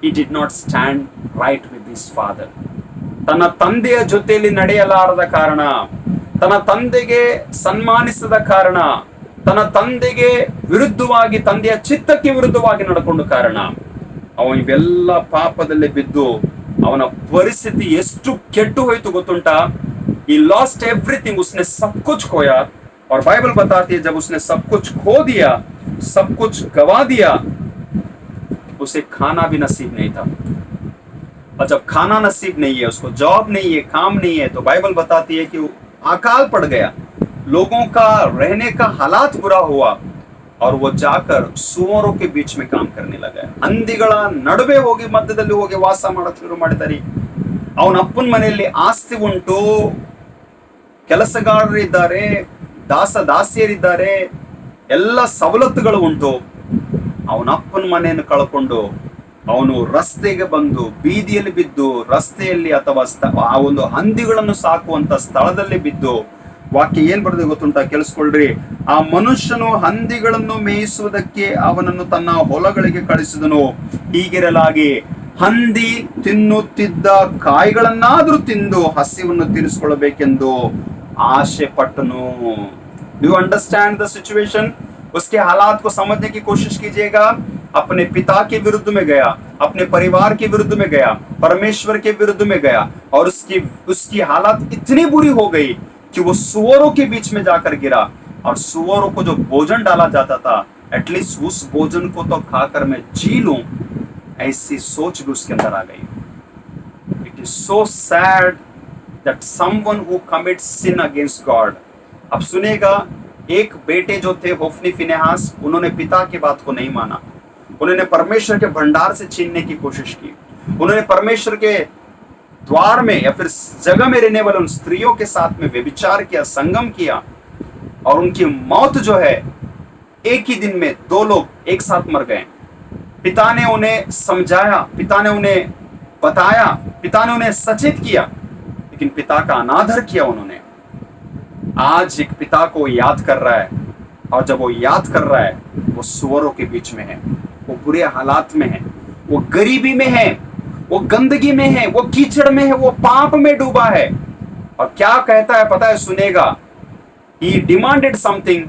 he did not stand right with his father. ತನ್ನ ತಂದೆಯ ಜೊತೆಯಲ್ಲಿ ನಡೆಯಲಾರದ ಕಾರಣ, ತನ್ನ ತಂದೆಗೆ ಸನ್ಮಾನಿಸದ ಕಾರಣ, ತನ್ನ ತಂದೆಗೆ ವಿರುದ್ಧವಾಗಿ, ತಂದೆಯ ಚಿತ್ತಕ್ಕೆ ವಿರುದ್ಧವಾಗಿ ನಡ್ಕೊಂಡ ಕಾರಣ ಅವನು ಇವೆಲ್ಲ ಪಾಪದಲ್ಲಿ ಬಿದ್ದು ಅವನ ಪರಿಸ್ಥಿತಿ ಎಷ್ಟು ಕೆಟ್ಟು ಹೋಯ್ತು ಗೊತ್ತುಂಟಾ? he lost everything, उसने सब कुछ खोया. और बाइबल बताती है जब उसने सब कुछ खो दिया, सब कुछ गवा दिया, उसे खाना भी नसीब नहीं था. और जब खाना नसीब नहीं है, उसको जॉब नहीं है, काम नहीं है, तो बाइबल बताती है कि अकाल पड़ गया, लोगों का रहने का हालात बुरा हुआ और वो जाकर सुअरों के बीच में काम करने लगा. ಹಂದಿಗಳ ನಡುವೆ ಹೋಗಿ ಮಧ್ಯದಲ್ಲಿ ಹೋಗಿ ವಾಸ ಮಾಡಕ್ಕೆ ಶುರು ಮಾಡಿದ್ದಾರೆ. ಅವನ ಅಪ್ಪನ ಮನೆಯಲ್ಲಿ ಆಸ್ತಿ ಉಂಟು, ಕೆಲಸಗಾರರಿದ್ದಾರೆ, ದಾಸಿಯರಿದ್ದಾರೆ, ಎಲ್ಲ ಸವಲತ್ತುಗಳು ಉಂಟು. ಅವನ ಅಪ್ಪನ ಮನೆಯನ್ನು ಕಳ್ಕೊಂಡು ಅವನು ರಸ್ತೆಗೆ ಬಂದು ಬೀದಿಯಲ್ಲಿ ಬಿದ್ದು, ರಸ್ತೆಯಲ್ಲಿ ಅಥವಾ ಆ ಒಂದು ಹಂದಿಗಳನ್ನು ಸಾಕುವಂತ ಸ್ಥಳದಲ್ಲಿ ಬಿದ್ದು, ವಾಕ್ಯ ಏನ್ ಬರೆದು ಗೊತ್ತುಂಟ? ಕೇಳಿಸ್ಕೊಳ್ರಿ. ಆ ಮನುಷ್ಯನು ಹಂದಿಗಳನ್ನು ಮೇಯಿಸುವುದಕ್ಕೆ ಅವನನ್ನು ತನ್ನ ಹೊಲಗಳಿಗೆ ಕಳಿಸಿದನು. ಹೀಗಿರಲಾಗಿ ಹಂದಿ ತಿನ್ನುತ್ತಿದ್ದ ಕಾಯಿಗಳನ್ನಾದ್ರೂ ತಿಂದು ಹಸಿವನ್ನು ತೀರಿಸಿಕೊಳ್ಳಬೇಕೆಂದು आशे पट्टनु. Do you understand the situation? उसके हालात को समझने की कोशिश कीजिएगा. अपने पिता के विरुद्ध में गया, अपने परिवार के विरुद्ध में गया, परमेश्वर के विरुद्ध में गया, और उसकी हालात इतनी बुरी हो गई कि वो सुअरों के बीच में जाकर गिरा. और सुअरों को जो भोजन डाला जाता था, एटलीस्ट उस भोजन को तो खाकर मैं जी लूं, ऐसी सोच भी उसके अंदर आ गई. It is so sad that someone who commits sin against God. अब सुनेगा, एक बेटे जो थे होफनी फिनेहास, उन्होंने पिता की बात को नहीं माना. उन्होंने परमेश्वर के भंडार से छीनने की कोशिश की. उन्होंने परमेश्वर के द्वार में या फिर जगह में रहने वाले उन स्त्रियों के साथ में व्यभिचार किया, संगम किया, और उनकी मौत जो है एक ही दिन में 2 लोग एक साथ मर गए. पिता ने उन्हें समझाया, पिता ने उन्हें बताया, पिता ने उन्हें सचेत किया, लेकिन पिता का अनादर किया उन्होंने. आज एक पिता को याद कर रहा है, और जब वो याद कर रहा है, वो सुअरों के बीच में है, वो बुरे हालात में है, वो गरीबी में है, वो गंदगी में है, वो कीचड़ में है, वो पाप में डूबा है. और क्या कहता है पता है? सुनेगा. He demanded something,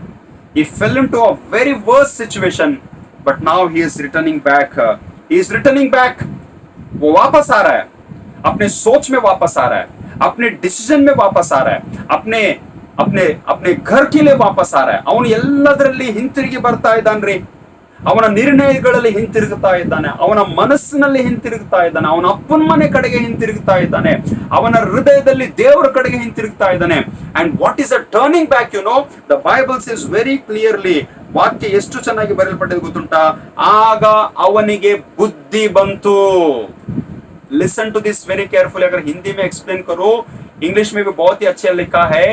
he fell into a very worse situation, but now he is returning back. He is returning back. वो वापस आ रहा है, अपने सोच में वापस आ रहा है, अपने डिसीजन में वापस आ रहा है, अपने अपने अपने घर के लिए वापस आ रहा है. ಅವನು ಎಲ್ಲದರಲ್ಲಿ ಹಿಂತಿರುಗಿ ಬರ್ತಾ ಇದ್ದಾನ್ರಿ. ಅವನ ನಿರ್ಣಯಗಳಲ್ಲಿ ಹಿಂತಿರುಗುತ್ತಾ ಇದ್ದಾನೆ, ಅವನ ಮನಸ್ಸಿನಲ್ಲಿ ಹಿಂತಿರುಗುತ್ತಾ ಇದ್ದಾನೆ, ಅವನ ಅಪ್ಪನ ಮನೆ ಕಡೆಗೆ ಹಿಂತಿರುಗುತ್ತಾ ಇದ್ದಾನೆ, ಅವನ ಹೃದಯದಲ್ಲಿ ದೇವರ ಕಡೆಗೆ ಹಿಂತಿರುಗುತ್ತಾ ಇದ್ದಾನೆ. And what is a turning back? You know, the Bible says very clearly. ವಾಕ್ಯ ಎಷ್ಟು ಚೆನ್ನಾಗಿ ಬರೆಯಲ್ಪಟ್ಟಿದೆ ಗೊತ್ತುಂಟಾ? ಆಗ ಅವನಿಗೆ ಬುದ್ಧಿ ಬಂತು. Listen to this very carefully. अगर हिंदी में एक्सप्लेन करो, इंग्लिश में भी बहुत ही अच्छा लिखा है.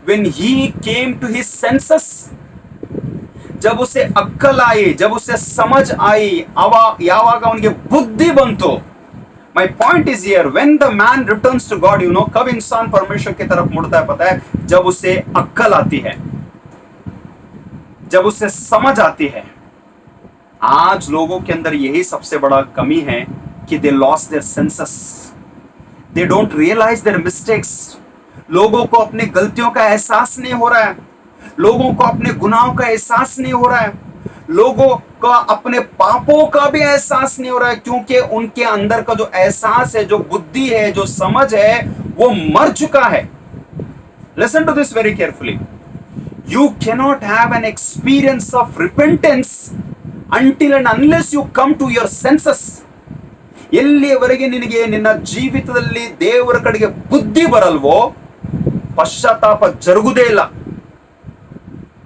when he came to his senses, जब उसे अक्कल आई, जब उसे समझ आई, यावाग ಅವನಿಗೆ बुद्धि ಬಂತು. my point is here, when the man returns to God, you know, कब इंसान परमेश्वर की तरफ मुड़ता है पता है? जब उसे अक्कल आती है, जब उसे समझ आती है. आज लोगों के अंदर यही सबसे बड़ा कमी है कि they lost their senses. They don't realize their mistakes. लोगों को अपने गलतियों का एहसास नहीं हो रहा है, लोगों को अपने गुनाहों का एहसास नहीं हो रहा है, लोगों का अपने पापों का भी एहसास नहीं हो रहा है, क्योंकि उनके अंदर का जो एहसास है, जो बुद्धि है, जो समझ है, वो मर चुका है. Listen to this very carefully. You cannot have an experience of repentance until and unless you come to your senses. ಎಲ್ಲಿಯವರೆಗೆ ನಿನಗೆ ನಿನ್ನ ಜೀವಿತದಲ್ಲಿ ದೇವರ ಕಡೆಗೆ ಬುದ್ಧಿ ಬರಲ್ವೋ, ಪಶ್ಚಾತ್ತಾಪ ಜರುಗುವುದೇ ಇಲ್ಲ.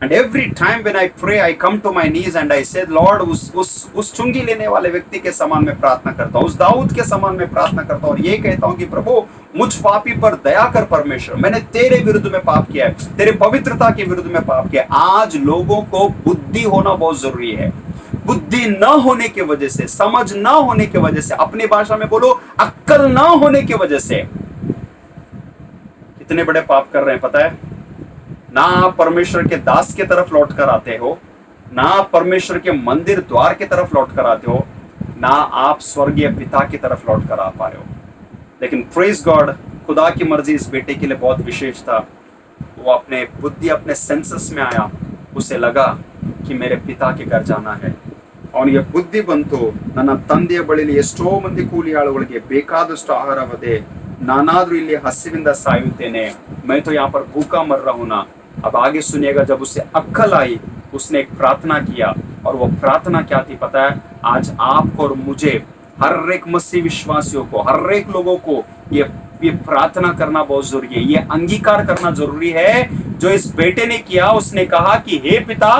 And every time when I pray, I come to my knees and I say, Lord, उस चुंगी लेने वाले व्यक्ति के समान मैं प्रार्थना करता हूँ, उस दाऊद के समान मैं प्रार्थना करता हूँ, और ये कहता हूँ कि प्रभु मुझ पापी पर दया कर परमेश्वर, मैंने तेरे विरुद्ध में पाप किया है, तेरे पवित्रता के विरुद्ध में पाप किया है. आज लोगों को बुद्धि होना बहुत जरूरी है. बुद्धि न होने की वजह से, समझ न होने की वजह से, अपनी भाषा में बोलो अक्कल न होने की वजह से, कितने बड़े पाप कर रहे हैं पता है? ना आप परमेश्वर के दास की तरफ लौट कर आते हो, ना आप परमेश्वर के मंदिर द्वार की तरफ लौट कर आते हो, ना आप स्वर्गीय पिता की तरफ लौट कर आ पा रहे हो। लेकिन प्रेज गॉड, खुदा की मर्जी इस बेटे के लिए बहुत विशेष था। वो अपने बुद्धि, अपने सेंसस में आया, उसे लगा कि मेरे पिता के घर जाना है। ಅವನಿಗೆ ಬುದ್ಧಿ ಬಂತು, ನನ್ನ ತಂದೆಯ ಬಳಿಲಿ ಎಷ್ಟೋ ಮಂದಿ ಕೂಲಿ ಆಳುಗಳಿಗೆ ಬೇಕಾದಷ್ಟು ಆಹಾರವಿದೆ, नानाद्रू ಇಲ್ಲಿ हसीविंद सायुत्तेने, मैं तो यहाँ पर भूखा मर रहा हूं ना। अब आगे सुनिएगा, जब उसे अक्ल आई उसने एक प्रार्थना किया, और वो प्रार्थना क्या थी पता है? आज आपको और मुझे, हर एक मसीह विश्वासियों को, हर एक लोगों को ये प्रार्थना करना बहुत जरूरी है, ये अंगीकार करना जरूरी है जो इस बेटे ने किया। उसने कहा कि हे पिता,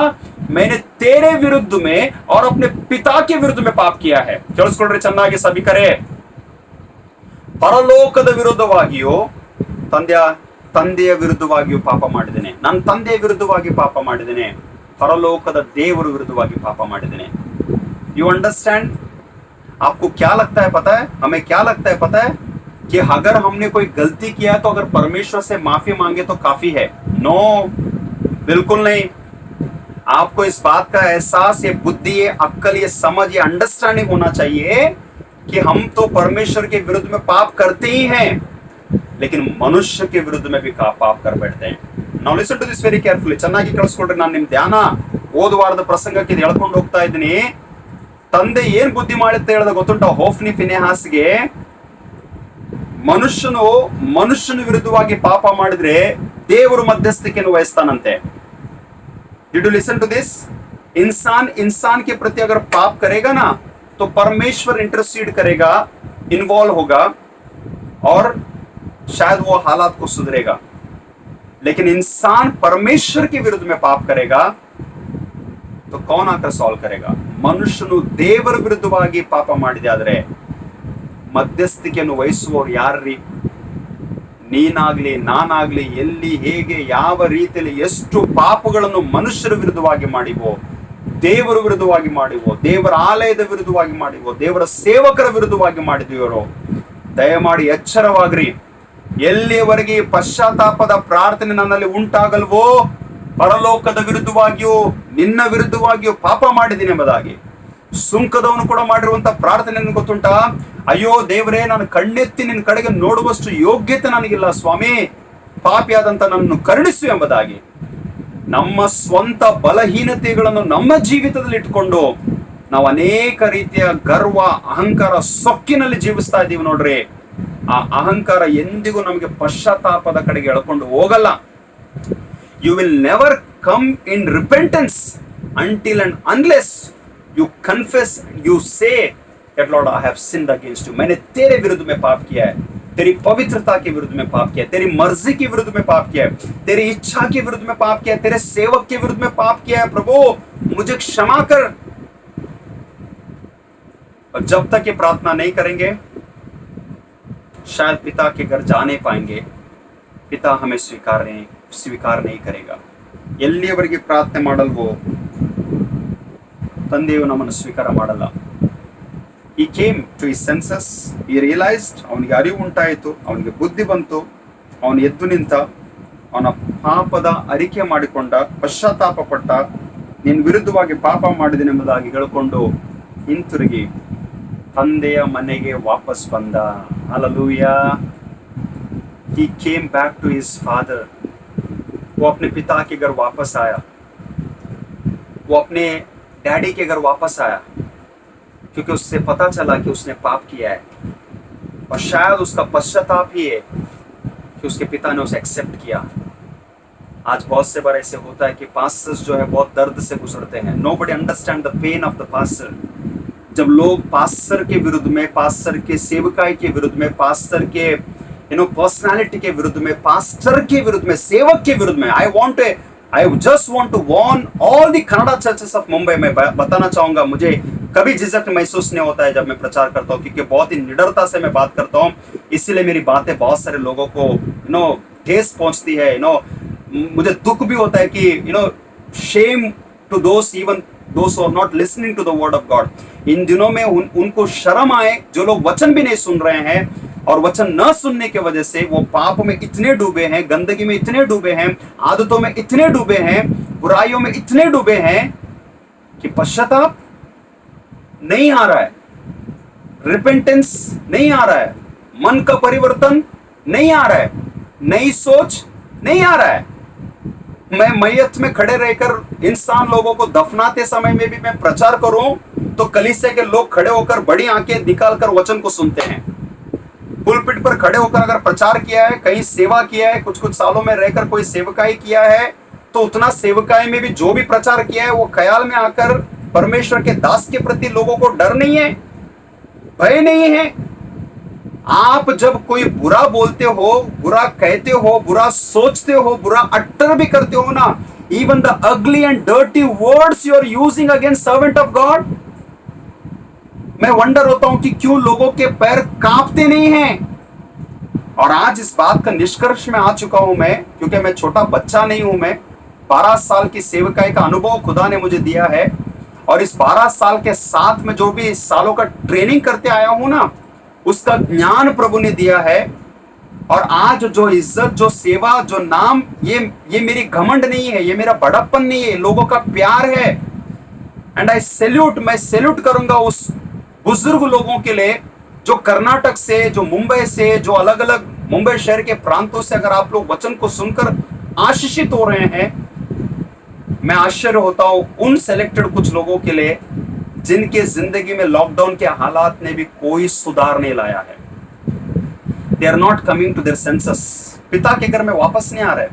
मैंने तेरे विरुद्ध में और अपने पिता के विरुद्ध में पाप किया है। ಕೇಳಿಸ್ಕೊಳ್ರಿ ಚೆನ್ನಾಗಿ ಸಭಿ ಕರೆ, ಪರಲೋಕದ ವಿರುದ್ಧವಾಗಿಯೂ ತಂದೆಯ ವಿರುದ್ಧವಾಗಿಯೂ ಪಾಪ ಮಾಡಿದ್ದೇನೆ, ನನ್ನ ತಂದೆಯ ವಿರುದ್ಧವಾಗಿ ಪಾಪ ಮಾಡಿದ್ದೇನೆ, ಪರಲೋಕದ ದೇವರ ವಿರುದ್ಧವಾಗಿ ಪಾಪ ಮಾಡಿದ್ದೇನೆ। You understand? आपको क्या लगता है पता है, हमें क्या लगता है पता है कि अगर हमने कोई गलती किया तो अगर परमेश्वर से माफी मांगे तो काफी है? नो, बिल्कुल नहीं। आपको इस बात का एहसास, ये बुद्धि, ये अक्ल, ये समझ, ये अंडरस्टैंडिंग होना चाहिए कि हम तो परमेश्वर के विरुद्ध में पाप करते ही हैं, लेकिन मनुष्य के विरुद्ध में भी पाप कर बैठते हैं। Now listen to this very carefully, ಚೆನ್ನಾಗಿ ಕೇಳಿಸ್ಕೊಳ್ರಿ। ನಾನು ನಿಮ್ಮ ಧ್ಯಾನ ಹೋದ ವಾರದ ಪ್ರಸಂಗಕ್ಕೆ ಎಳ್ಕೊಂಡು ಹೋಗ್ತಾ ಇದ್ದೀನಿ। ತಂದೆ ಏನ್ ಬುದ್ಧಿ ಮಾಡುತ್ತೆ ಹೇಳ್ದ ಗೊತ್ತುಂಟ? ಹೋಫ್ನಿ ಫಿನೆಹಾಸ್ಗೆ ಮನುಷ್ಯನ ವಿರುದ್ಧವಾಗಿ ಪಾಪ ಮಾಡಿದ್ರೆ ದೇವರು ಮಧ್ಯಸ್ಥಿಕೆಯನ್ನು ವಹಿಸ್ತಾನಂತೆ। Did you listen to this? इंसान के प्रति अगर पाप करेगा ना तो परमेश्वर इंटरसीड करेगा, इन्वॉल्व होगा, और शायद वो हालात को सुधरेगा। लेकिन इंसान परमेश्वर के विरुद्ध में पाप करेगा तो कौन आकर सॉल्व करेगा? ಮನುಷ್ಯನು ದೇವರ ವಿರುದ್ಧವಾಗಿ ಪಾಪ ಮಾಡಿದಾದ್ರೆ ಮಧ್ಯಸ್ಥಿಕೆಯನ್ನು ವಹಿಸುವವರು ಯಾರ್ರೀ? ನೀನಾಗ್ಲಿ ನಾನಾಗ್ಲಿ, ಎಲ್ಲಿ ಹೇಗೆ ಯಾವ ರೀತಿಯಲ್ಲಿ ಎಷ್ಟು ಪಾಪಗಳನ್ನು ಮನುಷ್ಯರ ವಿರುದ್ಧವಾಗಿ ಮಾಡಿವೋ, ದೇವರ ವಿರುದ್ಧವಾಗಿ ಮಾಡಿವೋ, ದೇವರ ಆಲಯದ ವಿರುದ್ಧವಾಗಿ ಮಾಡಿವೋ, ದೇವರ ಸೇವಕರ ವಿರುದ್ಧವಾಗಿ ಮಾಡಿದೀವರೋ, ದಯಮಾಡಿ ಎಚ್ಚರವಾಗ್ರಿ। ಎಲ್ಲಿಯವರೆಗೆ ಪಶ್ಚಾತ್ತಾಪದ ಪ್ರಾರ್ಥನೆ ನನ್ನಲ್ಲಿ ಉಂಟಾಗಲ್ವೋ, ಪರಲೋಕದ ವಿರುದ್ಧವಾಗಿಯೂ ನಿನ್ನ ವಿರುದ್ಧವಾಗಿಯೂ ಪಾಪ ಮಾಡಿದ್ದೀನಿ ಎಂಬುದಾಗಿ ಸುಂಕದವನು ಕೂಡ ಮಾಡಿರುವಂತ ಪ್ರಾರ್ಥನೆಯನ್ನು ಗೊತ್ತುಂಟಾ? ಅಯ್ಯೋ ದೇವರೇ, ನಾನು ಕಣ್ಣೆತ್ತಿ ನಿನ್ನ ಕಡೆಗೆ ನೋಡುವಷ್ಟು ಯೋಗ್ಯತೆ ನನಗಿಲ್ಲ ಸ್ವಾಮಿ, ಪಾಪಿಯಾದಂತ ನನ್ನನ್ನು ಕರುಣಿಸು ಎಂಬುದಾಗಿ ನಮ್ಮ ಸ್ವಂತ ಬಲಹೀನತೆಗಳನ್ನು ನಮ್ಮ ಜೀವಿತದಲ್ಲಿ ಇಟ್ಕೊಂಡು ನಾವು ಅನೇಕ ರೀತಿಯ ಗರ್ವ, ಅಹಂಕಾರ, ಸೊಕ್ಕಿನಲ್ಲಿ ಜೀವಿಸ್ತಾ ಇದ್ದೀವಿ ನೋಡ್ರಿ। ಆ ಅಹಂಕಾರ ಎಂದಿಗೂ ನಮಗೆ ಪಶ್ಚಾತ್ತಾಪದ ಕಡೆಗೆ ಎಳ್ಕೊಂಡು ಹೋಗಲ್ಲ। You will never come in repentance until and unless you confess, you say that Lord I have sinned against you, मैंने तेरे विरुद्ध में पाप किया है, तेरी पवित्रता के विरुद्ध में पाप किया है, तेरी मर्जी के विरुद्ध में पाप किया है, तेरी इच्छा के विरुद्ध में पाप किया है, तेरे सेवक के विरुद्ध में पाप किया है, प्रभु मुझे क्षमा कर। और जब तक ये प्रार्थना नहीं करेंगे शायद पिता के घर जा नहीं पाएंगे, पिता हमें स्वीकार नहीं करेगा। ಎಲ್ಲಿಯವರೆಗೆ ಪ್ರಾರ್ಥನೆ ಮಾಡಲ್ವೋ ತಂದೆಯು ನಮ್ಮನ್ನು ಸ್ವೀಕಾರ ಮಾಡಲ್ಲ। ಈ ಕೇಮ್ ಟು ಈ ಸೆನ್ಸಸ್, ಈ ರಿಯಲೈಸ್ಡ್, ಅವನಿಗೆ ಅರಿವು ಉಂಟಾಯಿತು, ಅವನಿಗೆ ಬುದ್ಧಿ ಬಂತು, ಅವನು ಎದ್ದು ನಿಂತ, ಅವನ ಪಾಪದ ಅರಿಕೆ ಮಾಡಿಕೊಂಡ, ಪಶ್ಚಾತ್ತಾಪ ಪಟ್ಟ, ನಿನ್ನ ವಿರುದ್ಧವಾಗಿ ಪಾಪ ಮಾಡಿದೆನೆಂಬುದಾಗಿ ಹೇಳಿಕೊಂಡು ಹಿಂತಿರುಗಿ ತಂದೆಯ ಮನೆಗೆ ವಾಪಸ್ ಬಂದ। Hallelujah. He came back to his father. वो अपने पिता के घर वापस आया, वो अपने डैडी के घर वापस आया, क्योंकि उससे पता चला कि उसने पाप किया है, और शायद उसका पश्चाताप ही है कि उसके पिता ने उसे एक्सेप्ट किया। आज बहुत से बार ऐसे होता है कि पास्टर्स जो है बहुत दर्द से गुजरते हैं। Nobody understand the pain of the pastor. जब लोग पास्टर के विरुद्ध में, पास्टर के सेवकाई के विरुद्ध में, पास्टर के पर्सनालिटी के विरुद्ध में, पास्टर के विरुद्ध में, सेवक के विरुद्ध में, I just want to warn all the Canada churches of Mumbai में बताना चाहूंगा, मुझे कभी झिझक महसूस नहीं होता है जब मैं प्रचार करता हूँ, क्योंकि बहुत ही निडरता से मैं बात करता हूँ। इसीलिए मेरी बातें बहुत सारे लोगों को ठेस पहुंचती है। मुझे दुख भी होता है कि shame to those, even those who are not listening to the word of God. इन दिनों में उनको शर्म आए जो लोग वचन भी नहीं सुन रहे हैं, और वचन न सुनने के वजह से वो पाप में इतने डूबे हैं, गंदगी में इतने डूबे हैं, आदतों में इतने डूबे हैं, बुराइयों में इतने डूबे हैं कि पश्चाताप नहीं आ रहा है, रिपेंटेंस नहीं आ रहा है, मन का परिवर्तन नहीं आ रहा है, नई सोच नहीं आ रहा है। मैं मैयत में खड़े रहकर इंसान लोगों को दफनाते समय में भी मैं प्रचार करूं तो कलीसिया के लोग खड़े होकर बड़ी आंखें निकालकर वचन को सुनते हैं। पुलपिट पर खड़े होकर अगर प्रचार किया है, कहीं सेवा किया है, कुछ कुछ सालों में रहकर कोई सेवकाई किया है, तो उतना सेवकाई में भी जो भी प्रचार किया है वो ख्याल में आकर परमेश्वर के दास के प्रति लोगों को डर नहीं है, भय नहीं है। आप जब कोई बुरा बोलते हो, बुरा कहते हो, बुरा सोचते हो, बुरा अट्टर भी करते हो ना, even the ugly and dirty words you are using against servant of God, मैं वंडर होता हूं कि क्यों लोगों के पैर कांपते नहीं हैं। और आज इस बात का निष्कर्ष में आ चुका हूं मैं, क्योंकि मैं छोटा बच्चा नहीं हूं, मैं 12 साल की सेवकाई का अनुभव खुदा ने मुझे दिया है, और इस 12 साल के साथ में जो भी सालों का ट्रेनिंग करते आया हूं ना, उसका ज्ञान प्रभु ने दिया है। और आज जो इज्जत, जो सेवा, जो नाम, ये मेरी घमंड नहीं है, ये मेरा बड़प्पन नहीं है, लोगों का प्यार है। एंड आई सैल्यूट, मैं सैल्यूट करूंगा उस बुजुर्ग लोगों के लिए जो कर्नाटक से, जो मुंबई से, जो अलग अलग मुंबई शहर के प्रांतों से अगर आप लोग वचन को सुनकर आशीषित हो रहे हैं, मैं आश्चर्य होता हूं उन सेलेक्टेड कुछ लोगों के लिए जिनके जिंदगी में लॉकडाउन के हालात ने भी कोई सुधार नहीं लाया है। They are not coming to their senses, पिता के घर में वापस नहीं आ रहे,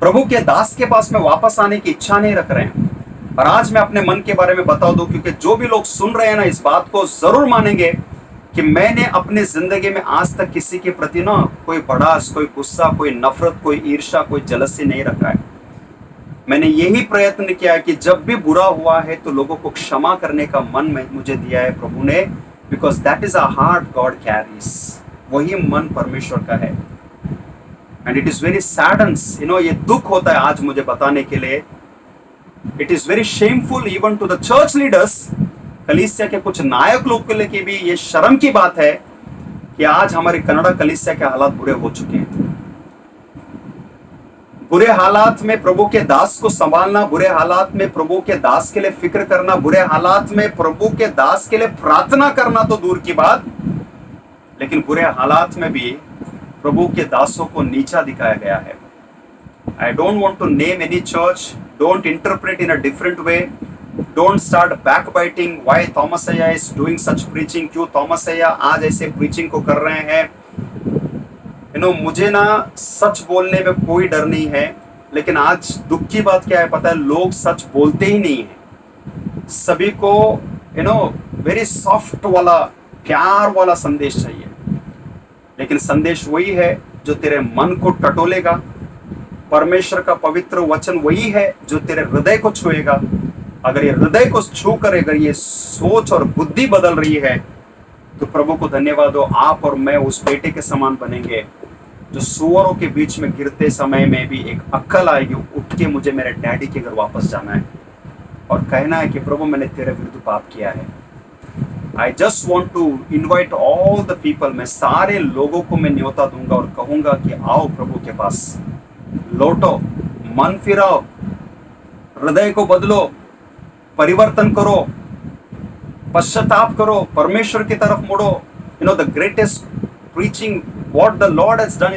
प्रभु के दास के पास में वापस आने की इच्छा नहीं रख रहे हैं। और आज मैं अपने मन के बारे में बता दूं, क्योंकि जो भी लोग सुन रहे हैं ना, इस बात को जरूर मानेंगे कि मैंने अपने जिंदगी में आज तक किसी के प्रति ना कोई भड़ास, कोई गुस्सा, कोई नफरत, कोई ईर्ष्या, कोई जलसी नहीं रखा है। मैंने यही प्रयत्न किया कि जब भी बुरा हुआ है तो लोगों को क्षमा करने का मन में मुझे दिया है प्रभु ने, because that is a heart God carries, वही मन परमेश्वर का है। And it is very saddens, ये दुख होता है आज मुझे बताने के लिए, it is very shameful even to the church leaders, कलीसिया के कुछ नायक लोग के लिए की भी ये शर्म की बात है कि आज हमारे कनाडा कलीसिया के हालात बुरे हो चुके हैं। बुरे हालात में प्रभु के दास को संभालना, बुरे हालात में प्रभु के दास के लिए फिक्र करना, बुरे हालात में प्रभु के दास के लिए प्रार्थना करना तो दूर की बात, लेकिन बुरे हालात में भी प्रभु के दासों को नीचा दिखाया गया है। I don't want to name any church, don't interpret in a different way, don't start backbiting why Thomas Aya is doing such preaching, क्यों Thomas Aya आज ऐसे preaching को कर रहे हैं। मुझे ना सच बोलने में कोई डर नहीं है, लेकिन आज दुख की बात क्या है पता है, लोग सच बोलते ही नहीं है। सभी को वेरी सॉफ्ट वाला, प्यार वाला संदेश चाहिए, लेकिन संदेश वही है जो तेरे मन को टटोलेगा। परमेश्वर का पवित्र वचन वही है जो तेरे हृदय को छुएगा। अगर ये हृदय को छू कर अगर ये सोच और बुद्धि बदल रही है तो प्रभु को धन्यवाद हो, आप और मैं उस बेटे के समान बनेंगे जो सुअरों के बीच में गिरते समय में भी एक अक्ल आएगी, उठ के मुझे मेरे डैडी के घर वापस जाना है और कहना है कि प्रभु मैंने तेरे विरुद्ध पाप किया है। I just want to invite all the people, मैं सारे लोगों को मैं न्योता दूंगा और कहूंगा कि आओ प्रभु के पास, लौटो, मन फिराओ, हृदय को बदलो, परिवर्तन करो, पश्चाताप करो, परमेश्वर की तरफ मुड़ो। The greatest preaching what the Lord has done,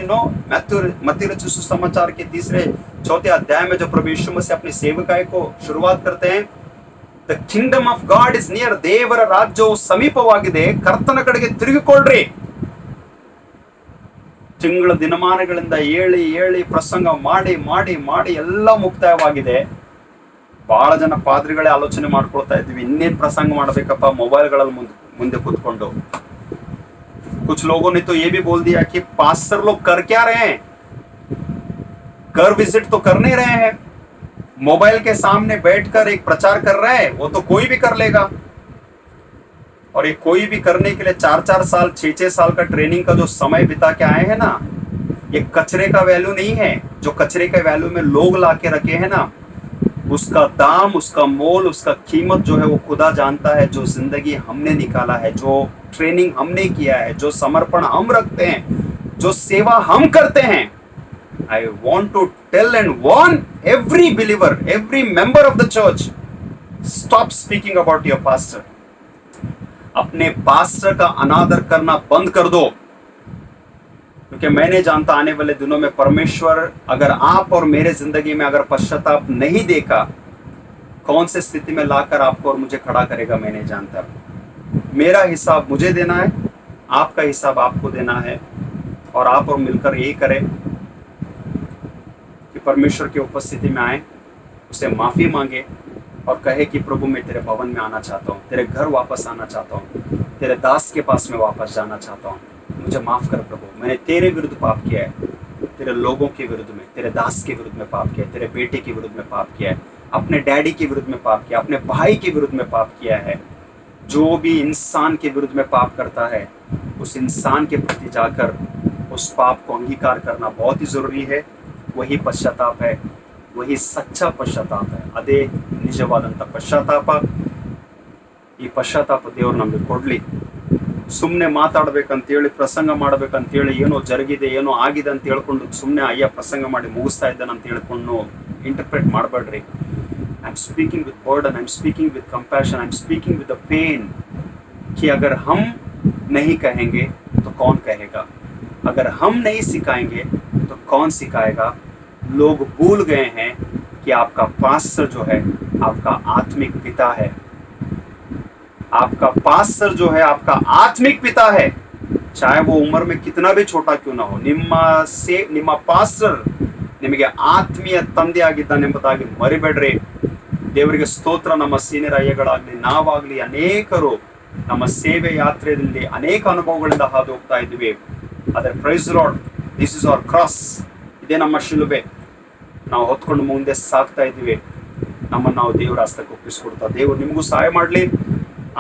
मत्ती रचित सुसमाचार के 3-4 अध्याय में जो प्रभु यीशु मसीह अपनी सेवकाई को शुरुआत करते हैं, the kingdom of God is near, देवर राज्य ಸಮೀಪವಾಗಿದೆ, ಕರ್ತನ ಕಡೆಗೆ ತಿರುಗಿಕೊಳ್ಳ್ರಿ। ತಿಂಗಳ ದಿನಮಾನಗಳಿಂದ ಹೇಳಿ ಪ್ರಸಂಗ ಮಾಡಿ ಮಾಡಿ ಮಾಡಿ ಎಲ್ಲ ಮುಕ್ತಾಯವಾಗಿದೆ। ಬಹಳ ಜನ ಪಾದ್ರಿಗಳೇ ಆಲೋಚನೆ ಮಾಡ್ಕೊಳ್ತಾ ಇದ್ವಿ, ಇನ್ನೇನ್ ಪ್ರಸಂಗ ಮಾಡ್ಬೇಕಪ್ಪ ಮೊಬೈಲ್ಗಳಲ್ಲಿ ಮುಂದೆ ಕೂತ್ಕೊಂಡು। कुछ लोगों ने तो ये भी बोल दिया कि पास्टर लोग कर क्या रहे हैं, घर विजिट तो कर नहीं रहे हैं, मोबाइल के सामने बैठकर एक प्रचार कर रहे हैं, वो तो कोई भी कर लेगा। और ये कोई भी करने के लिए 4-4 साल 6-6 साल का ट्रेनिंग का जो समय बिता के आए हैं ना, ये कचरे का वैल्यू नहीं है। जो कचरे का वैल्यू में लोग ला के रखे हैं ना, उसका दाम, उसका मोल, उसका कीमत जो है वो खुदा जानता है। जो जिंदगी हमने निकाला है, जो ट्रेनिंग हमने किया है, जो समर्पण हम रखते हैं, जो सेवा हम करते हैं, I want to tell and warn every believer, every member of the church, stop speaking about your pastor. अपने पास्टर का अनादर करना बंद कर दो, क्योंकि मैं नहीं जानता आने वाले दिनों में परमेश्वर अगर आप और मेरे जिंदगी में अगर पश्चाताप नहीं देखा, कौन से स्थिति में लाकर आपको और मुझे खड़ा करेगा, मैं नहीं जानता। मेरा हिसाब मुझे देना है, आपका हिसाब आपको देना है, और आप और मिलकर यही करें कि परमेश्वर की उपस्थिति में आए, उसे माफ़ी मांगे और कहे कि प्रभु मैं तेरे भवन में आना चाहता हूँ, तेरे घर वापस आना चाहता हूँ, तेरे दास के पास में वापस जाना चाहता हूँ, मुझे माफ़ कर प्रभु, मैंने तेरे विरुद्ध पाप किया है, तेरे लोगों के विरुद्ध में, तेरे दास के विरुद्ध में पाप किया है, तेरे बेटे के विरुद्ध में पाप किया है, अपने डैडी के विरुद्ध में पाप किया, अपने भाई के विरुद्ध में पाप किया है। जो भी इंसान के विरुद्ध में पाप करता है, उस इंसान के प्रति जाकर उस पाप को अंगीकार करना बहुत ही ज़रूरी है। वही पश्चाताप है, वही सच्चा पಶ್ಚಾತ್ತಾಪ है, ಅದೇ ನಿಜವಾದಂಥ ಪಶ್ಚಾತ್ತಾಪ। ಈ ಪಶ್ಚಾತ್ತಾಪ ದೇವರು ನಮಗೆ ಕೊಡಲಿ। ಸುಮ್ಮನೆ ಮಾತಾಡಬೇಕಂತೇಳಿ, ಪ್ರಸಂಗ ಮಾಡಬೇಕಂತೇಳಿ, ಏನೋ ಜರುಗಿದೆ, ಏನೋ ಆಗಿದೆ ಅಂತ ಹೇಳ್ಕೊಂಡು ಸುಮ್ಮನೆ ಅಯ್ಯ ಪ್ರಸಂಗ ಮಾಡಿ ಮುಗಿಸ್ತಾ ಇದ್ದಾನೆ ಅಂತ ಹೇಳ್ಕೊಂಡು ಇಂಟರ್ಪ್ರೆಟ್ ಮಾಡಬೇಡ್ರಿ। I am speaking with burden, I am speaking with compassion, I am speaking with the pain कि अगर हम नहीं कहेंगे तो कौन कहेगा, अगर हम नहीं सिखाएंगे तो कौन सिखाएगा। लोग भूल गए हैं कि आपका पास्टर जो है आपका आत्मिक पिता है, आपका पास्टर जो है आपका आत्मिक पिता है, चाहे वो उम्र में कितना भी छोटा क्यों ना हो। ನಿಮ್ಮ ಪಾಸ್ಟರ್ ನಿಮಗೆ ಆತ್ಮೀಯ ತಂದೆ ಆಗಿದ್ದಾನೆಂಬುದಾಗಿ ಮರಿಬೇಡ್ರಿ। ದೇವರಿಗೆ ಸ್ತೋತ್ರ। ನಮ್ಮ ಸೀನಿಯರ್ ಅಯ್ಯಗಳಾಗಲಿ, ನಾವಾಗಲಿ ಅನೇಕರು ನಮ್ಮ ಸೇವೆ ಯಾತ್ರೆಯಲ್ಲಿ ಅನೇಕ ಅನುಭವಗಳಿಂದ ಹಾದು ಹೋಗ್ತಾ ಇದ್ದೀವಿ। ಆದರೆ praise Lord, this is our cross, ಇದೇ ನಮ್ಮ ಶಿಲುಬೆ, ನಾವು ಹೊತ್ಕೊಂಡು ಮುಂದೆ ಸಾಗ್ತಾ ಇದ್ದೀವಿ। ನಮ್ಮನ್ನು ನಾವು ದೇವರ ಹಸ್ತಕ್ಕೆ ಒಪ್ಪಿಸ್ಕೊಡ್ತಾ, ದೇವರು ನಿಮಗೂ ಸಹಾಯ ಮಾಡಲಿ,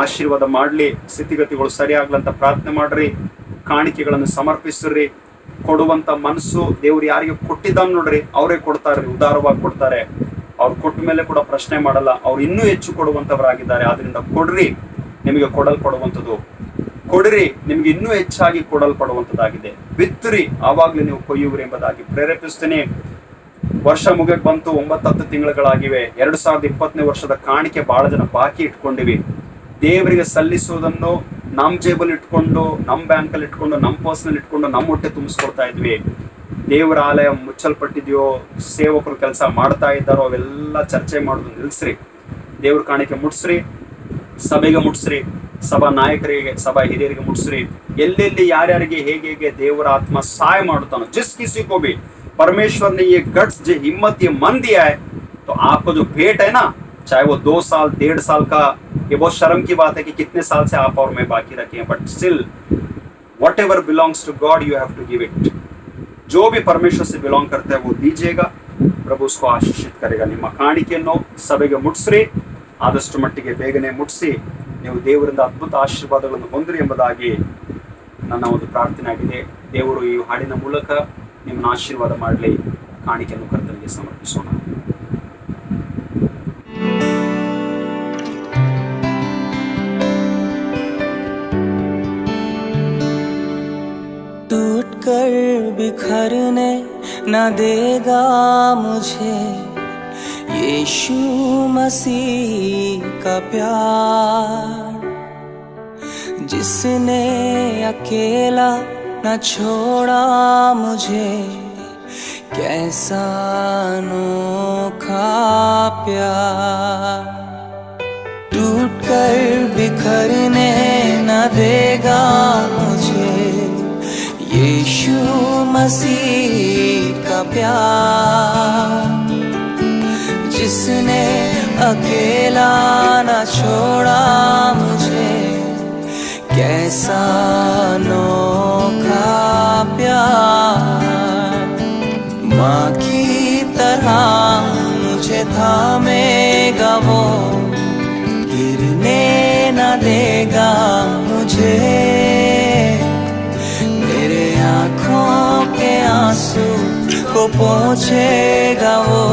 ಆಶೀರ್ವಾದ ಮಾಡಲಿ, ಸ್ಥಿತಿಗತಿಗಳು ಸರಿಯಾಗ್ಲಂತ ಪ್ರಾರ್ಥನೆ ಮಾಡ್ರಿ, ಕಾಣಿಕೆಗಳನ್ನು ಸಮರ್ಪಿಸ್ರಿ। ಕೊಡುವಂಥ ಮನಸ್ಸು ದೇವ್ರು ಯಾರಿಗೆ ಕೊಟ್ಟಿದ್ದಾನೆ ನೋಡ್ರಿ, ಅವರೇ ಕೊಡ್ತಾರೆ, ಉದಾರವಾಗಿ ಕೊಡ್ತಾರೆ। ಅವ್ರು ಕೊಟ್ಟ ಮೇಲೆ ಕೂಡ ಪ್ರಶ್ನೆ ಮಾಡಲ್ಲ, ಅವ್ರು ಇನ್ನೂ ಹೆಚ್ಚು ಕೊಡುವಂಥವರಾಗಿದ್ದಾರೆ। ಆದ್ರಿಂದ ಕೊಡ್ರಿ, ನಿಮಗೆ ಕೊಡಲ್ಪಡುವಂಥದ್ದು, ಕೊಡ್ರಿ, ನಿಮಗೆ ಇನ್ನೂ ಹೆಚ್ಚಾಗಿ ಕೊಡಲ್ಪಡುವಂಥದ್ದಾಗಿದೆ। ಬಿತ್ತರಿ, ಆವಾಗಲೇ ನೀವು ಕೊಯ್ಯುವ್ರಿ ಎಂಬುದಾಗಿ ಪ್ರೇರೇಪಿಸ್ತೀನಿ। ವರ್ಷ ಮುಗಿಯಕ್ಕೆ ಬಂತು, 9-10 ತಿಂಗಳುಗಳಾಗಿವೆ। 2020ನೇ ವರ್ಷದ ಕಾಣಿಕೆ ಬಹಳ ಜನ ಬಾಕಿ ಇಟ್ಕೊಂಡಿವಿ। ದೇವರಿಗೆ ಸಲ್ಲಿಸುವುದನ್ನು ನಮ್ಮ ಜೇಬಲ್ಲಿ ಇಟ್ಕೊಂಡು, ನಮ್ಮ ಬ್ಯಾಂಕಲ್ಲಿ ಇಟ್ಕೊಂಡು, ನಮ್ಮ ಪರ್ಸ್ನಲ್ಲಿ ಇಟ್ಕೊಂಡು ನಮ್ಮ ಹೊಟ್ಟೆ ತುಂಬಿಸ್ಕೊಡ್ತಾ ಇದ್ವಿ। ದೇವರ ಆಲಯ ಮುಚ್ಚಲ್ಪಟ್ಟಿದೆಯೋ, ಸೇವಕರು ಕೆಲಸ ಮಾಡ್ತಾ ಇದ್ದಾರೋ, ಅವೆಲ್ಲ ಚರ್ಚೆ ಮಾಡೋದು ನಿಲ್ಲಿಸ್ರಿ। ದೇವ್ರ ಕಾಣಿಕೆ ಮುಟ್ಸ್ರಿ, ಸಭೆಗೆ ಮುಟ್ಸ್ರಿ, ಸಭಾ ನಾಯಕರಿಗೆ, ಸಭಾ ಹಿರಿಯರಿಗೆ ಮುಟ್ಸ್ರಿ। ಎಲ್ಲೆಲ್ಲಿ ಯಾರ್ಯಾರಿಗೆ ಹೇಗೆ ಹೇಗೆ देवर आत्मा सहाय ಮಾಡುತ್ತಾನೋ, जिस किसी को भी परमेश्वर ने ये गट्स, जो हिम्मत, ये मन दिया है, तो आपको जो भेंट है ना, चाहे वो 2 साल 1.5 साल का, ये बहुत शर्म की बात है कि कितने साल से आप और मैं बाकी रखे हैं, but still whatever belongs to God you have to give it. जो भी परमेश्वर से बिलोंग करता है वो दीजिएगा, प्रभु उसको आशीषित करेगा। ನಿಮ್ಮ ಕಾಣಿಕೆಯನ್ನು ಸಭೆಗೆ ಮುಟ್ಸ್ರಿ, ಆದಷ್ಟು ಮಟ್ಟಿಗೆ ಬೇಗನೆ ಮುಟ್ಸಿ ನೀವು ದೇವರಿಂದ ಅದ್ಭುತ ಆಶೀರ್ವಾದಗಳನ್ನು ಹೊಂದಿರಿ ಎಂಬುದಾಗಿ ನನ್ನ ಒಂದು ಪ್ರಾರ್ಥನೆ ಆಗಿದೆ। ದೇವರು ಈ ಹಾಡಿನ ಮೂಲಕ ನಿಮ್ಮನ್ನು ಆಶೀರ್ವಾದ ಮಾಡಲಿ। ಕಾಣಿಕೆಯನ್ನು ಕರ್ತನಿಗೆ ಸಮರ್ಪಿಸೋಣ। टूट कर बिखरने न देगा मुझे यीशु मसीह का प्यार, जिसने अकेला न छोड़ा मुझे, कैसा अनोखा प्यार। टूट कर बिखरने न देगा मुझे यीशु मसीह का प्यार, जिसने अकेला न छोड़ा मुझे, कैसा अनोखा प्यार। माँ की तरह मुझे थामेगा वो, गिरने न देगा मुझे, मेरे आँखों के आंसू को पोंछेगा वो,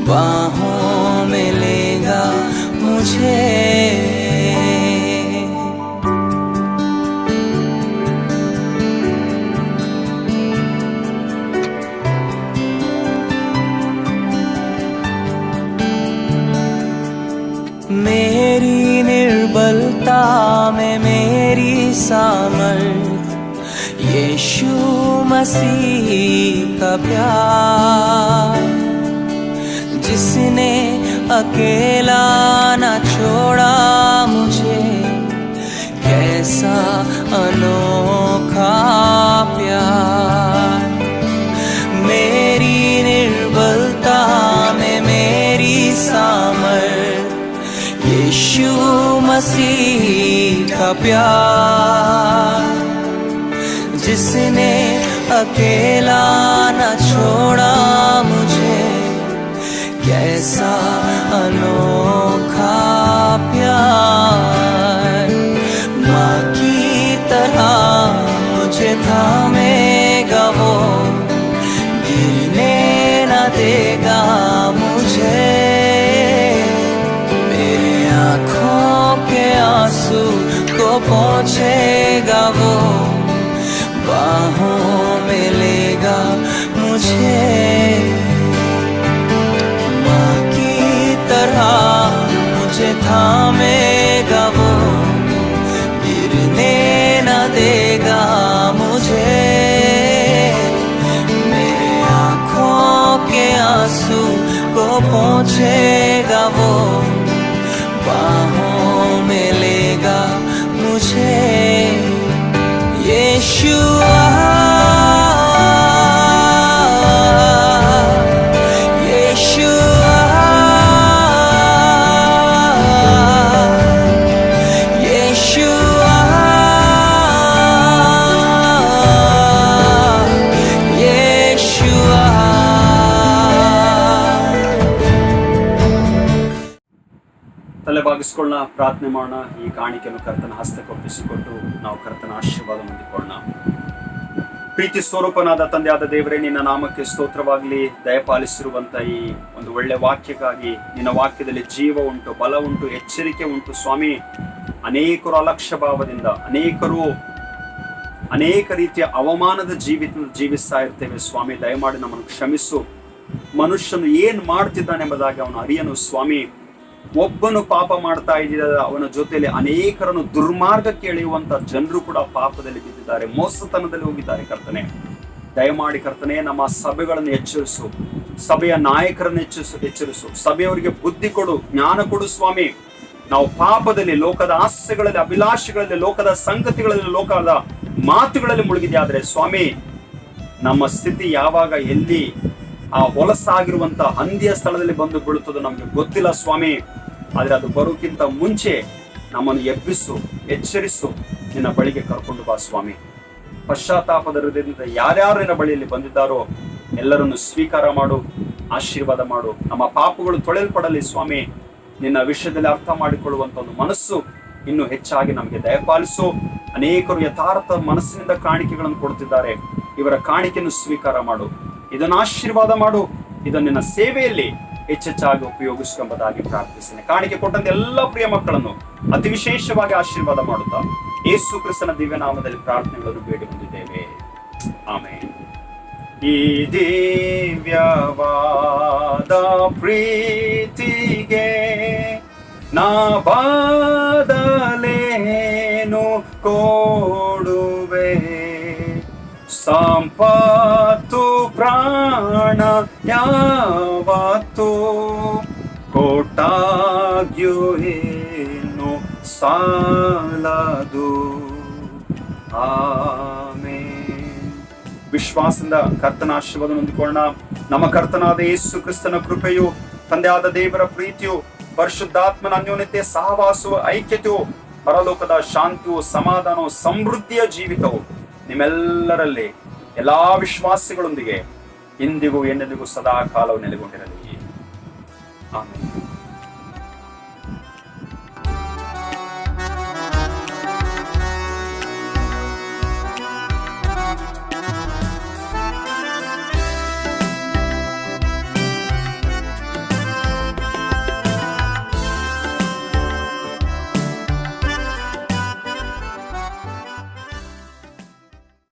बाहों में लेगा मुझे। मेरी सामर्थ यीशु मसीह का प्यार, जिसने अकेला न छोड़ा मुझे, कैसा अनोखा प्यार। मेरी निर्बलता में मेरी सामर्थ यीशु मसीह का प्यार, जिसने अकेला न छोड़ा मुझे, कैसा अनोखा प्यार। माँ की तरह मुझे थामेगा वो, गिरने न देगा मुझे। मेरे आँखों के आंसू को पोंछेगा वो, बाहों में लेगा मुझे। माँ की तरह मुझे थामेगा वो, गिरने न देगा मुझे। मेरे आँखों के आंसू को पोंछेगा वो, बाहों में लेगा मुझे। यीशुआ ತಲೆ ಬಾಗಿಸ್ಕೊಳ್ಳೋಣ, ಪ್ರಾರ್ಥನೆ ಮಾಡೋಣ. ಈ ಕಾಣಿಕೆಯನ್ನು ಕರ್ತನ ಹಸ್ತಕ್ಕೊಪ್ಪಿಸಿಕೊಟ್ಟು ನಾವು ಕರ್ತನ ಆಶೀರ್ವಾದ ಹೊಂದಿಕೊಳ್ಳೋಣ. ಪ್ರೀತಿ ಸ್ವರೂಪನಾದ ತಂದೆಯಾದ ದೇವರೇ, ನಿನ್ನ ನಾಮಕ್ಕೆ ಸ್ತೋತ್ರವಾಗಲಿ. ದಯಪಾಲಿಸಿರುವಂತ ಈ ಒಂದು ಒಳ್ಳೆ ವಾಕ್ಯಕ್ಕಾಗಿ. ನಿನ್ನ ವಾಕ್ಯದಲ್ಲಿ ಜೀವ ಉಂಟು, ಬಲ ಉಂಟು, ಎಚ್ಚರಿಕೆ ಉಂಟು ಸ್ವಾಮಿ. ಅನೇಕರು ಅಲಕ್ಷ್ಯ ಭಾವದಿಂದ, ಅನೇಕ ರೀತಿಯ ಅವಮಾನದ ಜೀವಿಸ್ತಾ ಇರ್ತೇವೆ ಸ್ವಾಮಿ. ದಯಮಾಡಿ ನಮ್ಮನ್ನು ಕ್ಷಮಿಸು. ಮನುಷ್ಯನು ಏನ್ ಮಾಡ್ತಿದ್ದಾನೆಂಬುದಾಗಿ ಅವನು ಅರಿಯನು ಸ್ವಾಮಿ. ಒಬ್ಬನು ಪಾಪ ಮಾಡ್ತಾ ಇದ್ದ ಅವನ ಜೊತೆಯಲ್ಲಿ ಅನೇಕರನ್ನು ದುರ್ಮಾರ್ಗಕ್ಕೆ ಎಳೆಯುವಂತ ಜನರು ಕೂಡ ಪಾಪದಲ್ಲಿ ಬಿದ್ದಿದ್ದಾರೆ, ಮೋಸತನದಲ್ಲಿ ಹೋಗಿದ್ದಾರೆ. ಕರ್ತನೆ, ದಯಮಾಡಿ ಕರ್ತನೆ, ನಮ್ಮ ಸಭೆಗಳನ್ನು ಎಚ್ಚರಿಸು, ಸಭೆಯ ನಾಯಕರನ್ನು ಎಚ್ಚರಿಸು, ಸಭೆಯವರಿಗೆ ಬುದ್ಧಿ ಕೊಡು, ಜ್ಞಾನ ಕೊಡು ಸ್ವಾಮಿ. ನಾವು ಪಾಪದಲ್ಲಿ, ಲೋಕದ ಆಸೆಗಳಲ್ಲಿ, ಅಭಿಲಾಷೆಗಳಲ್ಲಿ, ಲೋಕದ ಸಂಗತಿಗಳಲ್ಲಿ, ಲೋಕದ ಮಾತುಗಳಲ್ಲಿ ಮುಳುಗಿದ್ಯಾದ್ರೆ ಸ್ವಾಮಿ, ನಮ್ಮ ಸ್ಥಿತಿ ಯಾವಾಗ ಎಲ್ಲಿ ಆ ಹೊಲಸಾಗಿರುವಂತ ಹಂದಿಯ ಸ್ಥಳದಲ್ಲಿ ಬಂದು ಬೀಳುತ್ತದೋ ನಮ್ಗೆ ಗೊತ್ತಿಲ್ಲ ಸ್ವಾಮಿ. ಆದ್ರೆ ಅದು ಬರೋಕ್ಕಿಂತ ಮುಂಚೆ ನಮ್ಮನ್ನು ಎಬ್ಬಿಸು, ಎಚ್ಚರಿಸು, ನಿನ್ನ ಬಳಿಗೆ ಕರ್ಕೊಂಡು ಬಾ ಸ್ವಾಮಿ. ಪಶ್ಚಾತ್ತಾಪದ ಹೃದಯದಿಂದ ಯಾರ್ಯಾರು ನಿನ್ನ ಬಳಿಯಲ್ಲಿ ಬಂದಿದ್ದಾರೋ ಎಲ್ಲರನ್ನು ಸ್ವೀಕಾರ ಮಾಡು, ಆಶೀರ್ವಾದ ಮಾಡು. ನಮ್ಮ ಪಾಪಗಳು ತೊಳೆಯಲ್ಪಡಲಿ ಸ್ವಾಮಿ. ನಿನ್ನ ವಿಷಯದಲ್ಲಿ ಅರ್ಥ ಮಾಡಿಕೊಳ್ಳುವಂತ ಒಂದು ಮನಸ್ಸು ಇನ್ನು ಹೆಚ್ಚಾಗಿ ನಮಗೆ ದಯಪಾಲಿಸು. ಅನೇಕರು ಯಥಾರ್ಥ ಮನಸ್ಸಿನಿಂದ ಕಾಣಿಕೆಗಳನ್ನು ಕೊಡುತ್ತಿದ್ದಾರೆ. ಇವರ ಕಾಣಿಕೆಯನ್ನು ಸ್ವೀಕಾರ ಮಾಡು, ಇದನ್ನು ಆಶೀರ್ವಾದ ಮಾಡು. ಇದನ್ನು ನಿನ್ನ ಸೇವೆಯಲ್ಲಿ ಹೆಚ್ಚೆಚ್ಚಾಗಿ ಉಪಯೋಗಿಸುವಂಬುದಾಗಿ ಪ್ರಾರ್ಥಿಸ್ತೇನೆ. ಕಾಣಿಕೆ ಕೊಟ್ಟಂತ ಎಲ್ಲ ಪ್ರಿಯ ಮಕ್ಕಳನ್ನು ಅತಿ ವಿಶೇಷವಾಗಿ ಆಶೀರ್ವಾದ ಮಾಡುತ್ತಾ ಯೇಸು ಕ್ರಿಸ್ತನ ದಿವ್ಯ ನಾಮದಲ್ಲಿ ಪ್ರಾರ್ಥನೆಗಳನ್ನು ಬೇಡಿ ಹೊಂದಿದ್ದೇವೆ. ಆಮೆನ್. ಈ ದಿವ್ಯವಾದ ಪ್ರೀತಿಗೆ ನಾ ಬದಲೇನು ಕೊಡುವೆ, ಸಂಪತ್ತು ಪ್ರಾಣ ಯಾವತ್ತು ಕೊಟ್ಟಾಗ್ಯೂ ಏನು ಸಾಲದು. ಆಮೆನ್. ವಿಶ್ವಾಸದಿಂದ ಕರ್ತನ ಆಶೀರ್ವಾದ ಹೊಂದಿಕೊಳ್ಳೋಣ. ನಮ್ಮ ಕರ್ತನಾದ ಯೇಸು ಕ್ರಿಸ್ತನ ಕೃಪೆಯು, ತಂದೆಯಾದ ದೇವರ ಪ್ರೀತಿಯು, ಪರಿಶುದ್ಧಾತ್ಮನ ಅನ್ಯೋನ್ಯತೆ, ಸಹವಾಸವು, ಐಕ್ಯತೆಯು, ಪರಲೋಕದ ಶಾಂತಿಯು, ಸಮಾಧಾನವು, ಸಮೃದ್ಧಿಯ ಜೀವಿತವು ನಿಮ್ಮೆಲ್ಲರಲ್ಲಿ ಎಲ್ಲಾ ವಿಶ್ವಾಸಿಗಳೊಂದಿಗೆ ಇಂದಿಗೂ ಎಂದೆಂದಿಗೂ ಸದಾ ಕಾಲವು ನೆಲೆಗೊಂಡಿರಲಿ. ಆಮೆನ್.